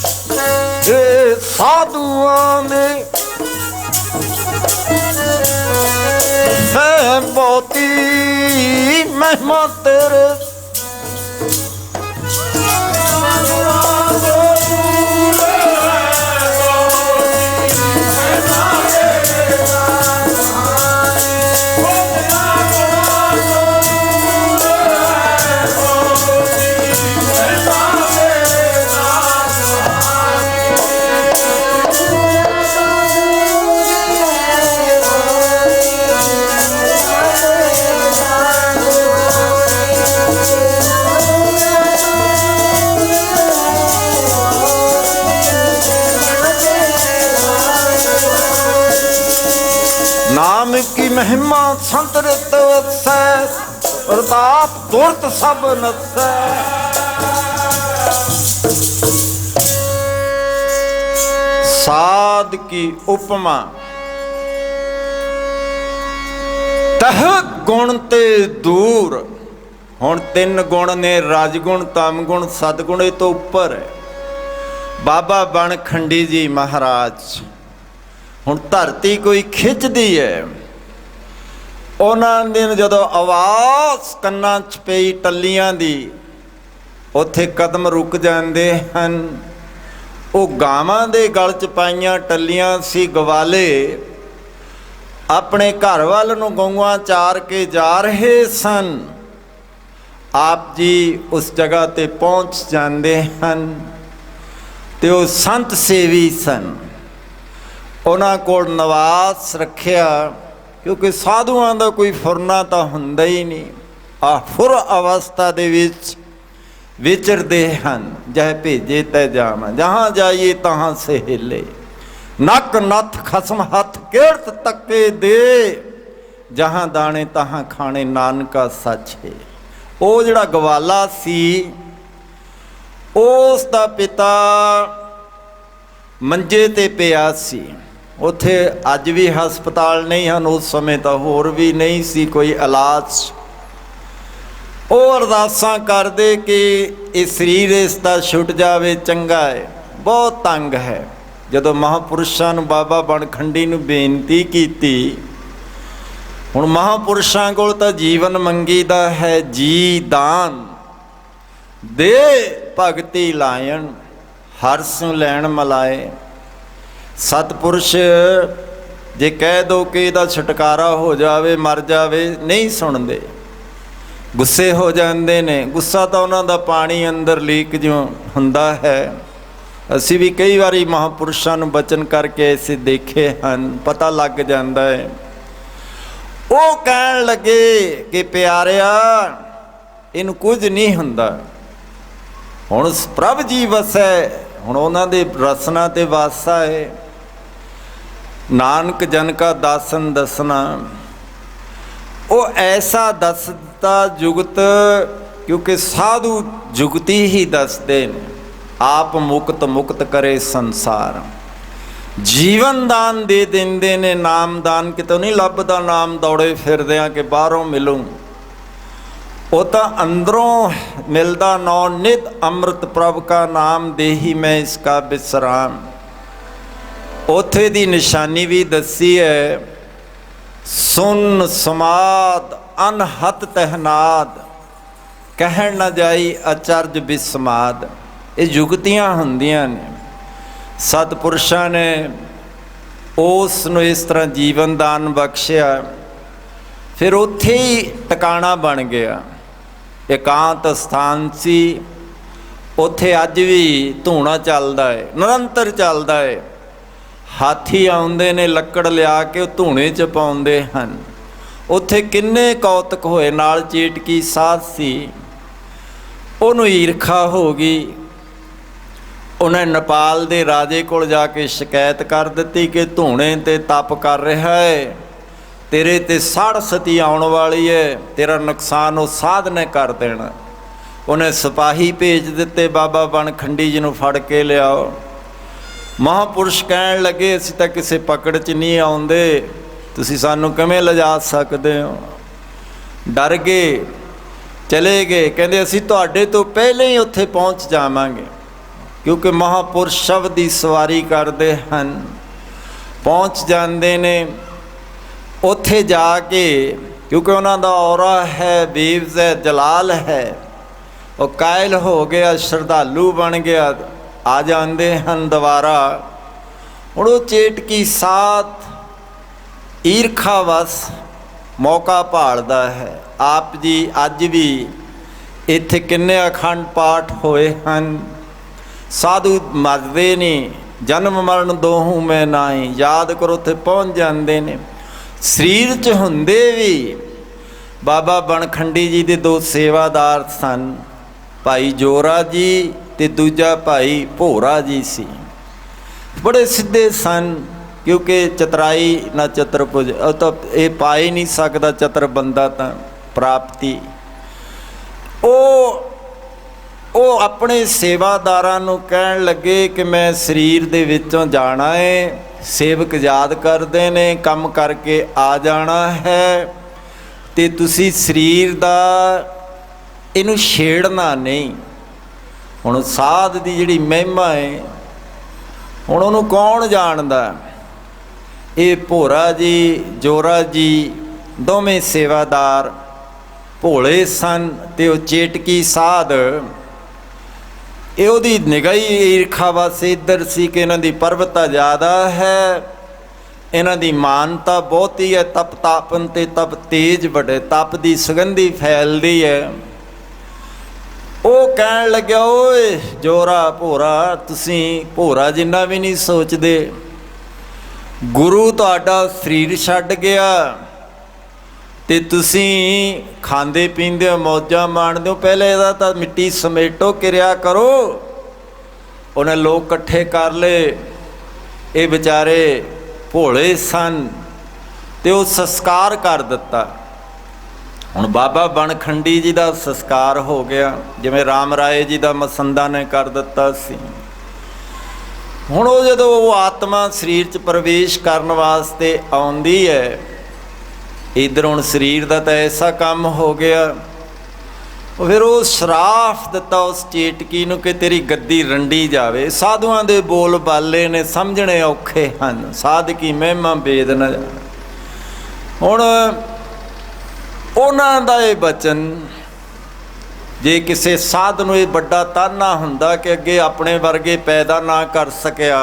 ਇਹ ਸਾਧੂਆਂ ਦੇ ਹੈ ਬਹੁਤੀ ਮਹਿਮਾ ਤੇਰੇ नाम की महिमा संत रित वसै प्रताप दुर्त सब नसै साध की उपमा तह गुण ते दूर हुण तीन गुण ने राजगुण तम गुण सदगुण तो उपर है बाबा बनखंडी जी महाराज ਹੁਣ ਧਰਤੀ ਕੋਈ ਖਿੱਚਦੀ ਹੈ ਉਹਨਾਂ ਦੇ ਜਦੋਂ ਆਵਾਜ਼ ਕੰਨਾਂ 'ਚ ਪਈ ਟੱਲੀਆਂ ਦੀ ਉੱਥੇ ਕਦਮ ਰੁਕ ਜਾਂਦੇ ਹਨ। ਉਹ ਗਾਵਾਂ ਦੇ ਗਲ 'ਚ ਪਾਈਆਂ ਟੱਲੀਆਂ ਸੀ ਗਵਾਲੇ ਆਪਣੇ ਘਰ ਵੱਲ ਨੂੰ ਗਊਆਂ ਚਾਰ ਕੇ ਜਾ ਰਹੇ ਸਨ। ਆਪ ਜੀ ਉਸ ਜਗ੍ਹਾ 'ਤੇ ਪਹੁੰਚ ਜਾਂਦੇ ਹਨ ਤੇ ਉਹ ਸੰਤ ਸੇਵੀ ਸਨ। ਉਹਨਾਂ ਕੋਲ ਨਿਵਾਸ ਰੱਖਿਆ ਕਿਉਂਕਿ ਸਾਧੂਆਂ ਦਾ ਕੋਈ ਫੁਰਨਾ ਤਾਂ ਹੁੰਦਾ ਹੀ ਨਹੀਂ। ਆ ਫੁਰ ਅਵਸਥਾ ਦੇ ਵਿੱਚ ਵਿਚਰਦੇ ਹਨ। ਜਹ ਭੇਜੇ ਤੈ ਜਾਵਾਂ ਜਹਾਂ ਜਾਈਏ ਤਹਾਂ ਸਹੇਲੇ ਨੱਕ ਨੱਥ ਖਸਮ ਹੱਥ ਕਿਰਤ ਤੱਕੇ ਦੇ ਜਹਾਂ ਦਾਣੇ ਤਹਾਂ ਖਾਣੇ ਨਾਨਕਾ ਸੱਚ ਹੈ। ਉਹ ਜਿਹੜਾ ਗਵਾਲਾ ਸੀ ਉਸ ਦਾ ਪਿਤਾ ਮੰਜੇ ਤੇ ਪਿਆ ਸੀ। ਉੱਥੇ ਅੱਜ ਵੀ ਹਸਪਤਾਲ ਨਹੀਂ ਹਨ, ਉਸ ਸਮੇਂ ਤਾਂ ਹੋਰ ਵੀ ਨਹੀਂ ਸੀ ਕੋਈ ਇਲਾਜ। ਉਹ ਅਰਦਾਸਾਂ ਕਰਦੇ ਕਿ ਇਹ ਸਰੀਰ ਇਸ ਦਾ ਛੁੱਟ ਜਾਵੇ ਚੰਗਾ ਹੈ, ਬਹੁਤ ਤੰਗ ਹੈ। ਜਦੋਂ ਮਹਾਂਪੁਰਸ਼ਾਂ ਨੂੰ ਬਾਬਾ ਬਣਖੰਡੀ ਨੂੰ ਬੇਨਤੀ ਕੀਤੀ, ਹੁਣ ਮਹਾਂਪੁਰਸ਼ਾਂ ਕੋਲ ਤਾਂ ਜੀਵਨ ਮੰਗੀਦਾ ਹੈ, ਜੀ ਦਾਨ ਦੇ ਭਗਤੀ ਲਾਇਣ ਹਰਸ ਲੈਣ ਮਲਾਏ। ਸਤਪੁਰਸ਼ ਜੇ ਕਹਿ ਦੋ ਕਿ ਇਹਦਾ ਛੁਟਕਾਰਾ ਹੋ ਜਾਵੇ ਮਰ ਜਾਵੇ ਨਹੀਂ ਸੁਣਦੇ, ਗੁੱਸੇ ਹੋ ਜਾਂਦੇ ਨੇ। ਗੁੱਸਾ ਤਾਂ ਉਹਨਾਂ ਦਾ ਪਾਣੀ ਅੰਦਰ ਲੀਕ ਜਿਉਂ ਹੁੰਦਾ ਹੈ। ਅਸੀਂ ਵੀ ਕਈ ਵਾਰੀ ਮਹਾਂਪੁਰਸ਼ਾਂ ਨੂੰ ਬਚਨ ਕਰਕੇ ਐਸੇ ਦੇਖੇ ਹਨ, ਪਤਾ ਲੱਗ ਜਾਂਦਾ ਹੈ। ਉਹ ਕਹਿਣ ਲੱਗੇ ਕਿ ਪਿਆਰਿਆ ਇਹਨੂੰ ਕੁਝ ਨਹੀਂ ਹੁੰਦਾ, ਹੁਣ ਪ੍ਰਭ ਜੀ ਵਸੈ। ਹੁਣ ਉਹਨਾਂ ਦੇ ਰਸਨਾ ਤੇ ਵਾਸਾ ਹੈ। ਨਾਨਕ ਜਨ ਕਾ ਦਾਸਨ ਦਸਨਾ, ਉਹ ਐਸਾ ਦੱਸਦਾ ਜੁਗਤ, ਕਿਉਂਕਿ ਸਾਧੂ ਜੁਗਤੀ ਹੀ ਦੱਸਦੇ ਨੇ। ਆਪ ਮੁਕਤ ਮੁਕਤ ਕਰੇ ਸੰਸਾਰ, ਜੀਵਨ ਦਾਨ ਦੇ ਦਿੰਦੇ ਨੇ। ਨਾਮ ਦਾਨ ਕਿਤੋਂ ਨਹੀਂ ਲੱਭਦਾ, ਨਾਮ ਦੌੜੇ ਫਿਰਦਿਆਂ ਕਿ ਬਾਹਰੋਂ ਮਿਲੂੰ। ਉਹ ਤਾਂ ਅੰਦਰੋਂ ਮਿਲਦਾ। ਨੌ ਨਿਤ ਅੰਮ੍ਰਿਤ ਪ੍ਰਭ ਕਾ ਨਾਮ ਦੇਹੀ ਮੈਂ ਇਸਕਾ ਬਿਸਰਾਮ। ਉੱਥੇ ਦੀ ਨਿਸ਼ਾਨੀ ਵੀ ਦੱਸੀ ਹੈ। ਸੁਨ ਸਮਾਦ ਅਨਹਤ ਤਹਿਨਾਦ ਕਹਿਣ ਨਾ ਜਾਈ ਅਚਰਜ ਬਿਸਮਾਦ। ਇਹ ਜੁਗਤੀਆਂ ਹੁੰਦੀਆਂ ਨੇ। ਸਤਿਪੁਰਸ਼ਾਂ ਨੇ ਉਸ ਨੂੰ ਇਸ ਤਰ੍ਹਾਂ ਜੀਵਨ ਦਾਨ ਬਖਸ਼ਿਆ। ਫਿਰ ਉੱਥੇ ਹੀ ਟਿਕਾਣਾ ਬਣ ਗਿਆ, ਇਕਾਂਤ ਸਥਾਨ ਸੀ। ਉੱਥੇ ਅੱਜ ਵੀ ਧੂਣਾ ਚੱਲਦਾ ਹੈ, ਨਿਰੰਤਰ ਚੱਲਦਾ ਹੈ। ਹਾਥੀ ਆਉਂਦੇ ਨੇ ਲੱਕੜ ਲਿਆ ਕੇ ਉਹ ਧੂਣੇ 'ਚ ਪਾਉਂਦੇ ਹਨ। ਉੱਥੇ ਕਿੰਨੇ ਕੌਤਕ ਹੋਏ। ਨਾਲ ਚੇਟਕੀ ਸਾਧ ਸੀ, ਉਹਨੂੰ ਈਰਖਾ ਹੋ ਗਈ। ਉਹਨੇ ਨੇਪਾਲ ਦੇ ਰਾਜੇ ਕੋਲ ਜਾ ਕੇ ਸ਼ਿਕਾਇਤ ਕਰ ਦਿੱਤੀ ਕਿ ਧੂਣੇ 'ਤੇ ਤਪ ਕਰ ਰਿਹਾ ਹੈ, ਤੇਰੇ 'ਤੇ ਸਾੜ ਸਤੀ ਆਉਣ ਵਾਲੀ ਹੈ, ਤੇਰਾ ਨੁਕਸਾਨ ਉਹ ਸਾਧ ਨੇ ਕਰ ਦੇਣਾ। ਉਹਨੇ ਸਿਪਾਹੀ ਭੇਜ ਦਿੱਤੇ, ਬਾਬਾ ਬਣਖੰਡੀ ਜੀ ਨੂੰ ਫੜ ਕੇ ਲਿਆਓ। ਮਹਾਂਪੁਰਸ਼ ਕਹਿਣ ਲੱਗੇ ਅਸੀਂ ਤਾਂ ਕਿਸੇ ਪਕੜ 'ਚ ਨਹੀਂ ਆਉਂਦੇ, ਤੁਸੀਂ ਸਾਨੂੰ ਕਿਵੇਂ ਲਿਜਾ ਸਕਦੇ ਹੋ। ਡਰ ਗਏ, ਚਲੇ ਗਏ। ਕਹਿੰਦੇ ਅਸੀਂ ਤੁਹਾਡੇ ਤੋਂ ਪਹਿਲਾਂ ਹੀ ਉੱਥੇ ਪਹੁੰਚ ਜਾਵਾਂਗੇ। क्योंकि महापुरुष शब्द की सवारी करते हैं, पहुँच जाते ने उत्थे जाके, क्योंकि उन्हों का औरा है, बीव्स है, जलाल है, वो कायल हो गया, श्रद्धालु बन गया, आ जाते हैं दोबारा। हुण वो चेटकी साथ ईरखावश मौका भालदा है। आप जी अज भी इत्थे किन्ने अखंड पाठ होए हैं, साधु मरदे नहीं, जन्म मरण दोहूं मैं नाई, याद करो उत्थे पहुँच जाते ने। शरीर च हुंदे भी बाबा बनखंडी जी दे दो सेवादार सन, भाई जोरा जी ते दूजा भाई भोरा जी सी। बड़े सीधे सन, क्योंकि चतराई ना चतुरभुज तो ये पा ही नहीं सकता चतुर बंदा तो प्राप्ति। वो अपने सेवादारां नूं कहण लगे कि मैं शरीर दे विचों जाना है, सेवक याद करते ने, कम करके आ जाना है, ते तुसी शरीर दा इनू छेड़ना नहीं। हुण साध दी जिहड़ी महिमा है, हुण उहनूं कौन जानदा? ये भोरा जी जोरा जी दोवें सेवादार भोले सन, ते वो चेटकी साध ये उहदी निगाही ईरखा बस इधर सी कि इन्हां दी पर्वता ज़्यादा है, इन्हां दी मानता बहुती है, तप तापन ते तप तेज बड़े, तप दी सुगंधी फैलदी है। वो कहण लग्या, ओए जोरा भोरा, तुसीं भोरा जिन्ना भी नहीं सोचते, गुरु तुहाडा शरीर छड्ड गया ते तुसीं खांदे पींदे हो, मौजां माणदे हो, पहले इहदा तां मिट्टी समेटो, किरिया करो। उन्हें लोग इकट्ठे कर ले, ये बेचारे भोले सन, ते वो संस्कार कर दिता। हुण बाबा बनखंडी जी का संस्कार हो गया, जिवें राम राय जी का मसंदा ने कर दिता सी। हुण वो जदों वो आत्मा शरीर च प्रवेश करने वास्ते आउंदी है, इधर हुण शरीर का तो ऐसा काम हो गया, फिर वो श्राफ दिता उस चेटकी नूं कि तेरी गद्दी रंडी जावे। साधुआं दे बोल बाले ने समझने औखे हैं, साधकी महिमा बेद न जाणे। हुण उन्हां दा ये बचन, जे किसी साध नूं ये बड़ा ताना हुंदा कि अगे अपने वर्गे पैदा ना कर सकिया,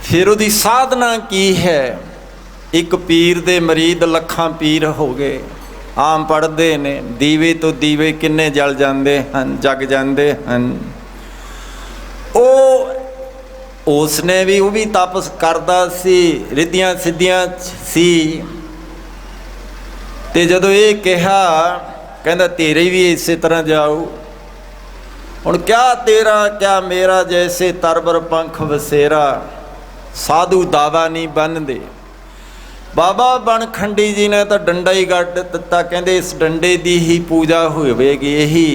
फिर उहदी साधना की है? एक पीर दे मरीद लखां पीर हो गए, आम पढ़ते ने, दीवे तो दीवे किन्ने जल जाते हैं, जग जाते हैं। उसने भी वो भी तपस करता सी, रिद्धियां सिद्धियां सी, ते जदों ये कहा, कहता तेरे भी इस तरह जाओ। हुण क्या तेरा क्या मेरा, जैसे तरबर पंख वसेरा, साधु दावा नहीं बनते। बाबा बनखंडी जी ने तो डंडा ही गढ़ दिता, कहते इस डंडे की ही पूजा होवेगी। यही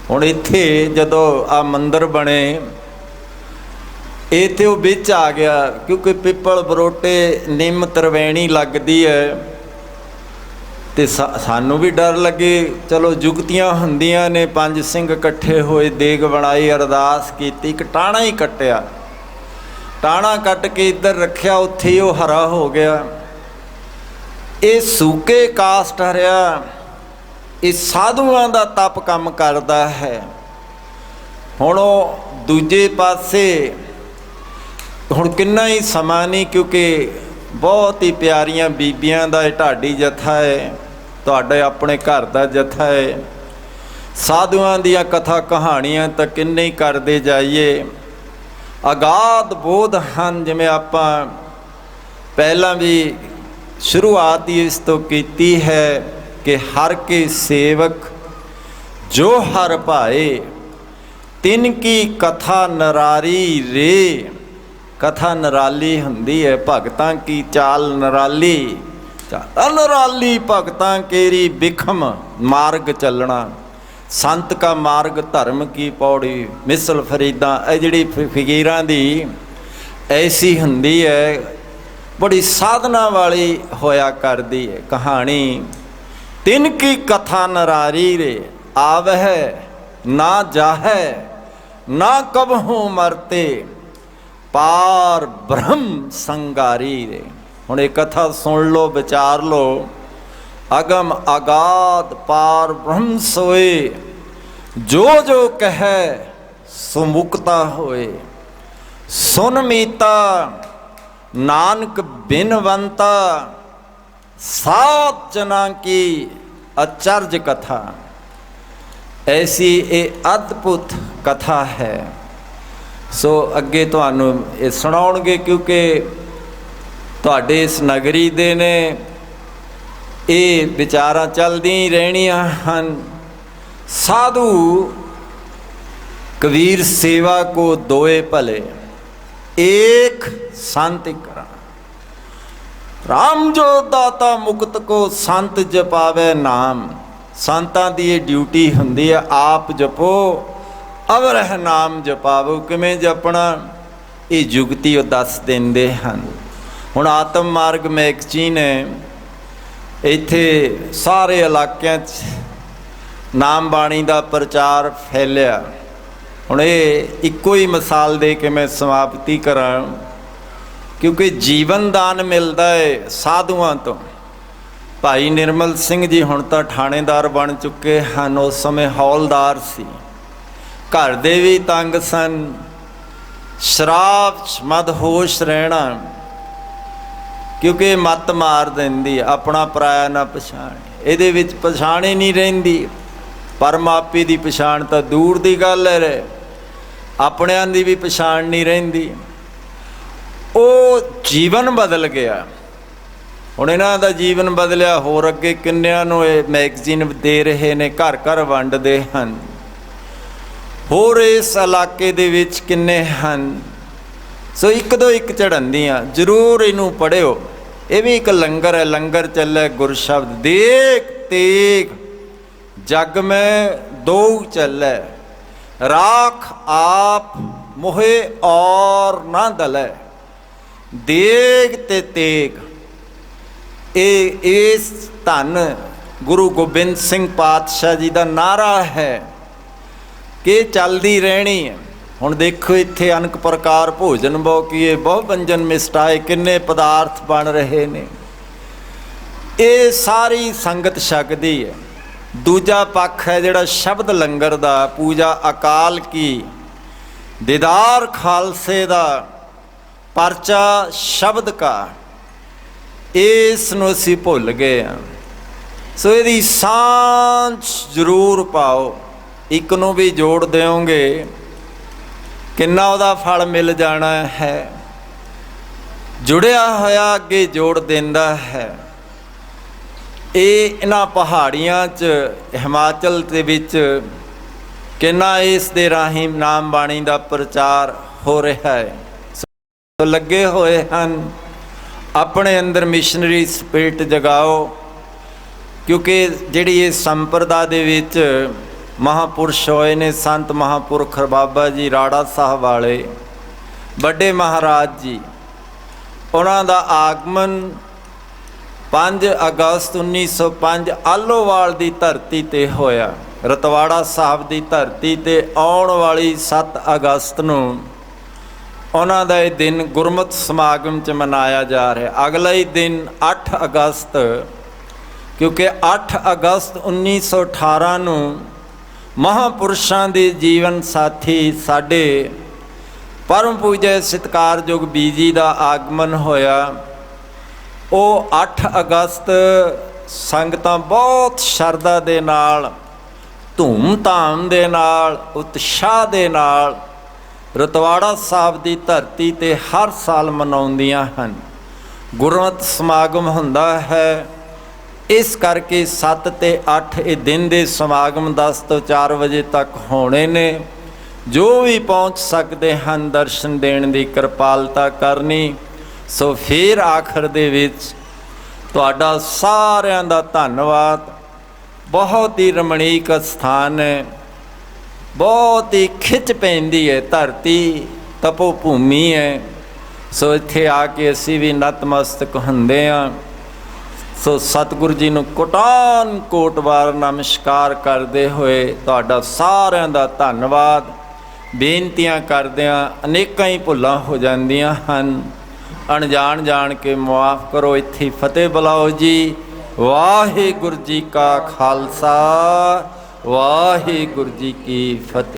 हुण इत्थे जदों आ मंदिर बने, इत्थे वो बिच आ गया, क्योंकि पिपल बरोटे निम तरवैणी लगती है, तो सानू भी डर लगे। चलो जुगतियां हुंदियां ने, पंज सिंह इकट्ठे होए, देग बनाई, अरदास की, एक टाणा ही कट्टिया, टाणा कट के इधर रखिया, उत्थे वो हरा हो गया। ये सूके कास्ट हरिया, ये साधुआं दा तप काम करदा है। हुण दूजे पासे हुण किन्ना ही समा नहीं, क्योंकि बहुत ही प्यारियां बीबियां दा ढाडी जथा है, तुहाडे अपने घर दा जथा है। साधुआं दियां कथा कहानियां तो किन्ने ही करते जाइए, अगाध बोध हैं। जिवें आपां पहलां भी शुरुआत ही इस तो कीती है कि हर के सेवक जो हर भाए, तिनकी कथा नरारी रे। कथा नराली हुंदी है, भगतां की चाल नराली, चाल नराली भगतां केरी बिखम मार्ग चलना। संत का मार्ग धर्म की पौड़ी, मिसल फरीदा, ये जिहड़ी फकीरां दी ऐसी हुंदी है, बड़ी साधना वाली होया करदी है कहानी। तिनकी कथा नरारी रे, आवै ना जाहै ना कबहू मरते पार ब्रह्म संगारी रे। हुण ये कथा सुन लो, विचार लो। अगम अगाध पार ब्रह्म सोए, जो जो कहे सो मुक्ता होए। सुन मीता नानक बिनवंता, सात जना की अचर्ज कथा। ऐसी ये अद्भुत कथा है। सो अगे तुहानू ये सुणाउणगे, क्योंकि तुहाडे इस नगरी दे ने ये विचारां चलदी रहणियां हन। साधु कबीर सेवा को दोए भले, एक संत करा। राम जो दाता मुक्त को संत जपावे नाम। संतां दी ये ड्यूटी हुंदी है, आप जपो अवरह नाम जपावो। किवें जपना ये जुगती वो दस देंदे हन। हुण आत्म मार्ग मैगजीन है, इत्थे सारे इलाकिਆਂ 'ਚ नाम बाणी का प्रचार फैलिया। हुण ये इक्को ही मिसाल दे के मैं समाप्ति करां, क्योंकि जीवन दान मिलता है साधुआं तो। भाई निर्मल सिंह जी हुण तां थाणेदार बन चुके हैं, उस समय हौलदार सी। घर दे भी तंग सन, शराब मदहोश रहना, क्योंकि मत मार देंदी। अपना पराया ना पछाण, इहदे विच पछाण ही नहीं रहिंदी। परमापी दी पछाण तां दूर दी गल है, अपणिआं दी भी पछाण नहीं रहिंदी। वो जीवन बदल गया। हुण इन्हां दा जीवन बदलिया, होर अगे किन्निआं नूं ये मैगजीन दे रहे ने, घर घर वंडदे हन। होर इस इलाके दे विच किन्ने हन। सो एक दो एक चढ़ांदियां जरूर इनू पढ़ियो। ये भी एक लंगर है, लंगर चले गुर शब्द। देख तेग जग में दो चले, राख आप मोहे और ना दले। देग ते तेग इस धन गुरु गोबिंद सिंह पातशाह जी का नारा है कि चलती रहनी है। हुण देखो इत्थे अनेक प्रकार भोजन बहुकीए, बहु व्यंजन मिष्टाए, किन्ने पदार्थ बन रहे ने। ये सारी संगत छकदी है। दूजा पक्ष है जिहड़ा शब्द लंगर दा, पूजा अकाल की, दीदार खालसे दा, परचा शब्द का। इस नूं असीं भुल गए हैं। सो इहदी सांझ जरूर पाओ। एक नूं भी जोड़ देओगे किन्ना उहदा फल मिल जाना है। जुड़िया होया अगे जोड़ देंदा है। ये इन्हां पहाड़ियां च हिमाचल दे विच किन्ना इस दे राही नाम बाणी दा प्रचार हो रहा है। तो लगे होए हन, अपने अंदर मिशनरी स्पिरिट जगाओ, क्योंकि जिहड़ी ये संप्रदा दे विच महापुरुष होए ने, संत महापुरख बाबा जी राड़ा साहब वाले बड़े महाराज जी, उन्हां दा आगमन 5 अगस्त 1905 आलोवाल की धरती ते होया। रतवाड़ा साहब की धरती ते आउण वाली 7 अगस्त नूं उन्हां दा ये दिन गुरमत समागम च मनाया जा रहा। अगला ही दिन 8 अगस्त, क्योंकि 8 अगस्त 1918 नूं महापुरुषां दे जीवन साथी साडे परम पूजय सत्कारयोग बीजी का आगमन होया। वो 8 अगस्त संगतां बहुत शरदा दे नाल, धूम धाम दे नाल, उत्साह दे नाल रतवाड़ा साहब की धरती ते हर साल मनाउंदियां हन। गुरमत समागम हुंदा है। इस करके 7 ते 8 ये दिन के समागम 10 तो 4 बजे तक होने ने। जो भी पहुँच सकते हैं दर्शन देने की कृपालता करनी। सो फिर आखिर दे विच तुहाडा सारिਆਂ ਦਾ धन्नवाद। बहुत ही रमणीक स्थान है, बहुत ही खिच पैंदी है, धरती तपो भूमि है। सो इत्थे आके असी भी नतमस्तक हुंदे हां। सो सतगुरु जी नूं कोटान कोट वार नमस्कार करते हुए तुहाडा सारिਆਂ ਦਾ धन्नवाद। ਬੇਨਤੀਆਂ ਕਰਦਿਆਂ ਅਨੇਕਾਂ ਹੀ ਭੁੱਲਾਂ ਹੋ ਜਾਂਦੀਆਂ ਹਨ। ਅਣਜਾਣ ਜਾਣ ਕੇ ਮੁਆਫ ਕਰੋ। ਇੱਥੇ ਫਤਿਹ ਬੁਲਾਓ ਜੀ। ਵਾਹਿਗੁਰੂ ਜੀ ਕਾ ਖਾਲਸਾ, ਵਾਹਿਗੁਰੂ ਜੀ ਕੀ ਫਤਿਹ।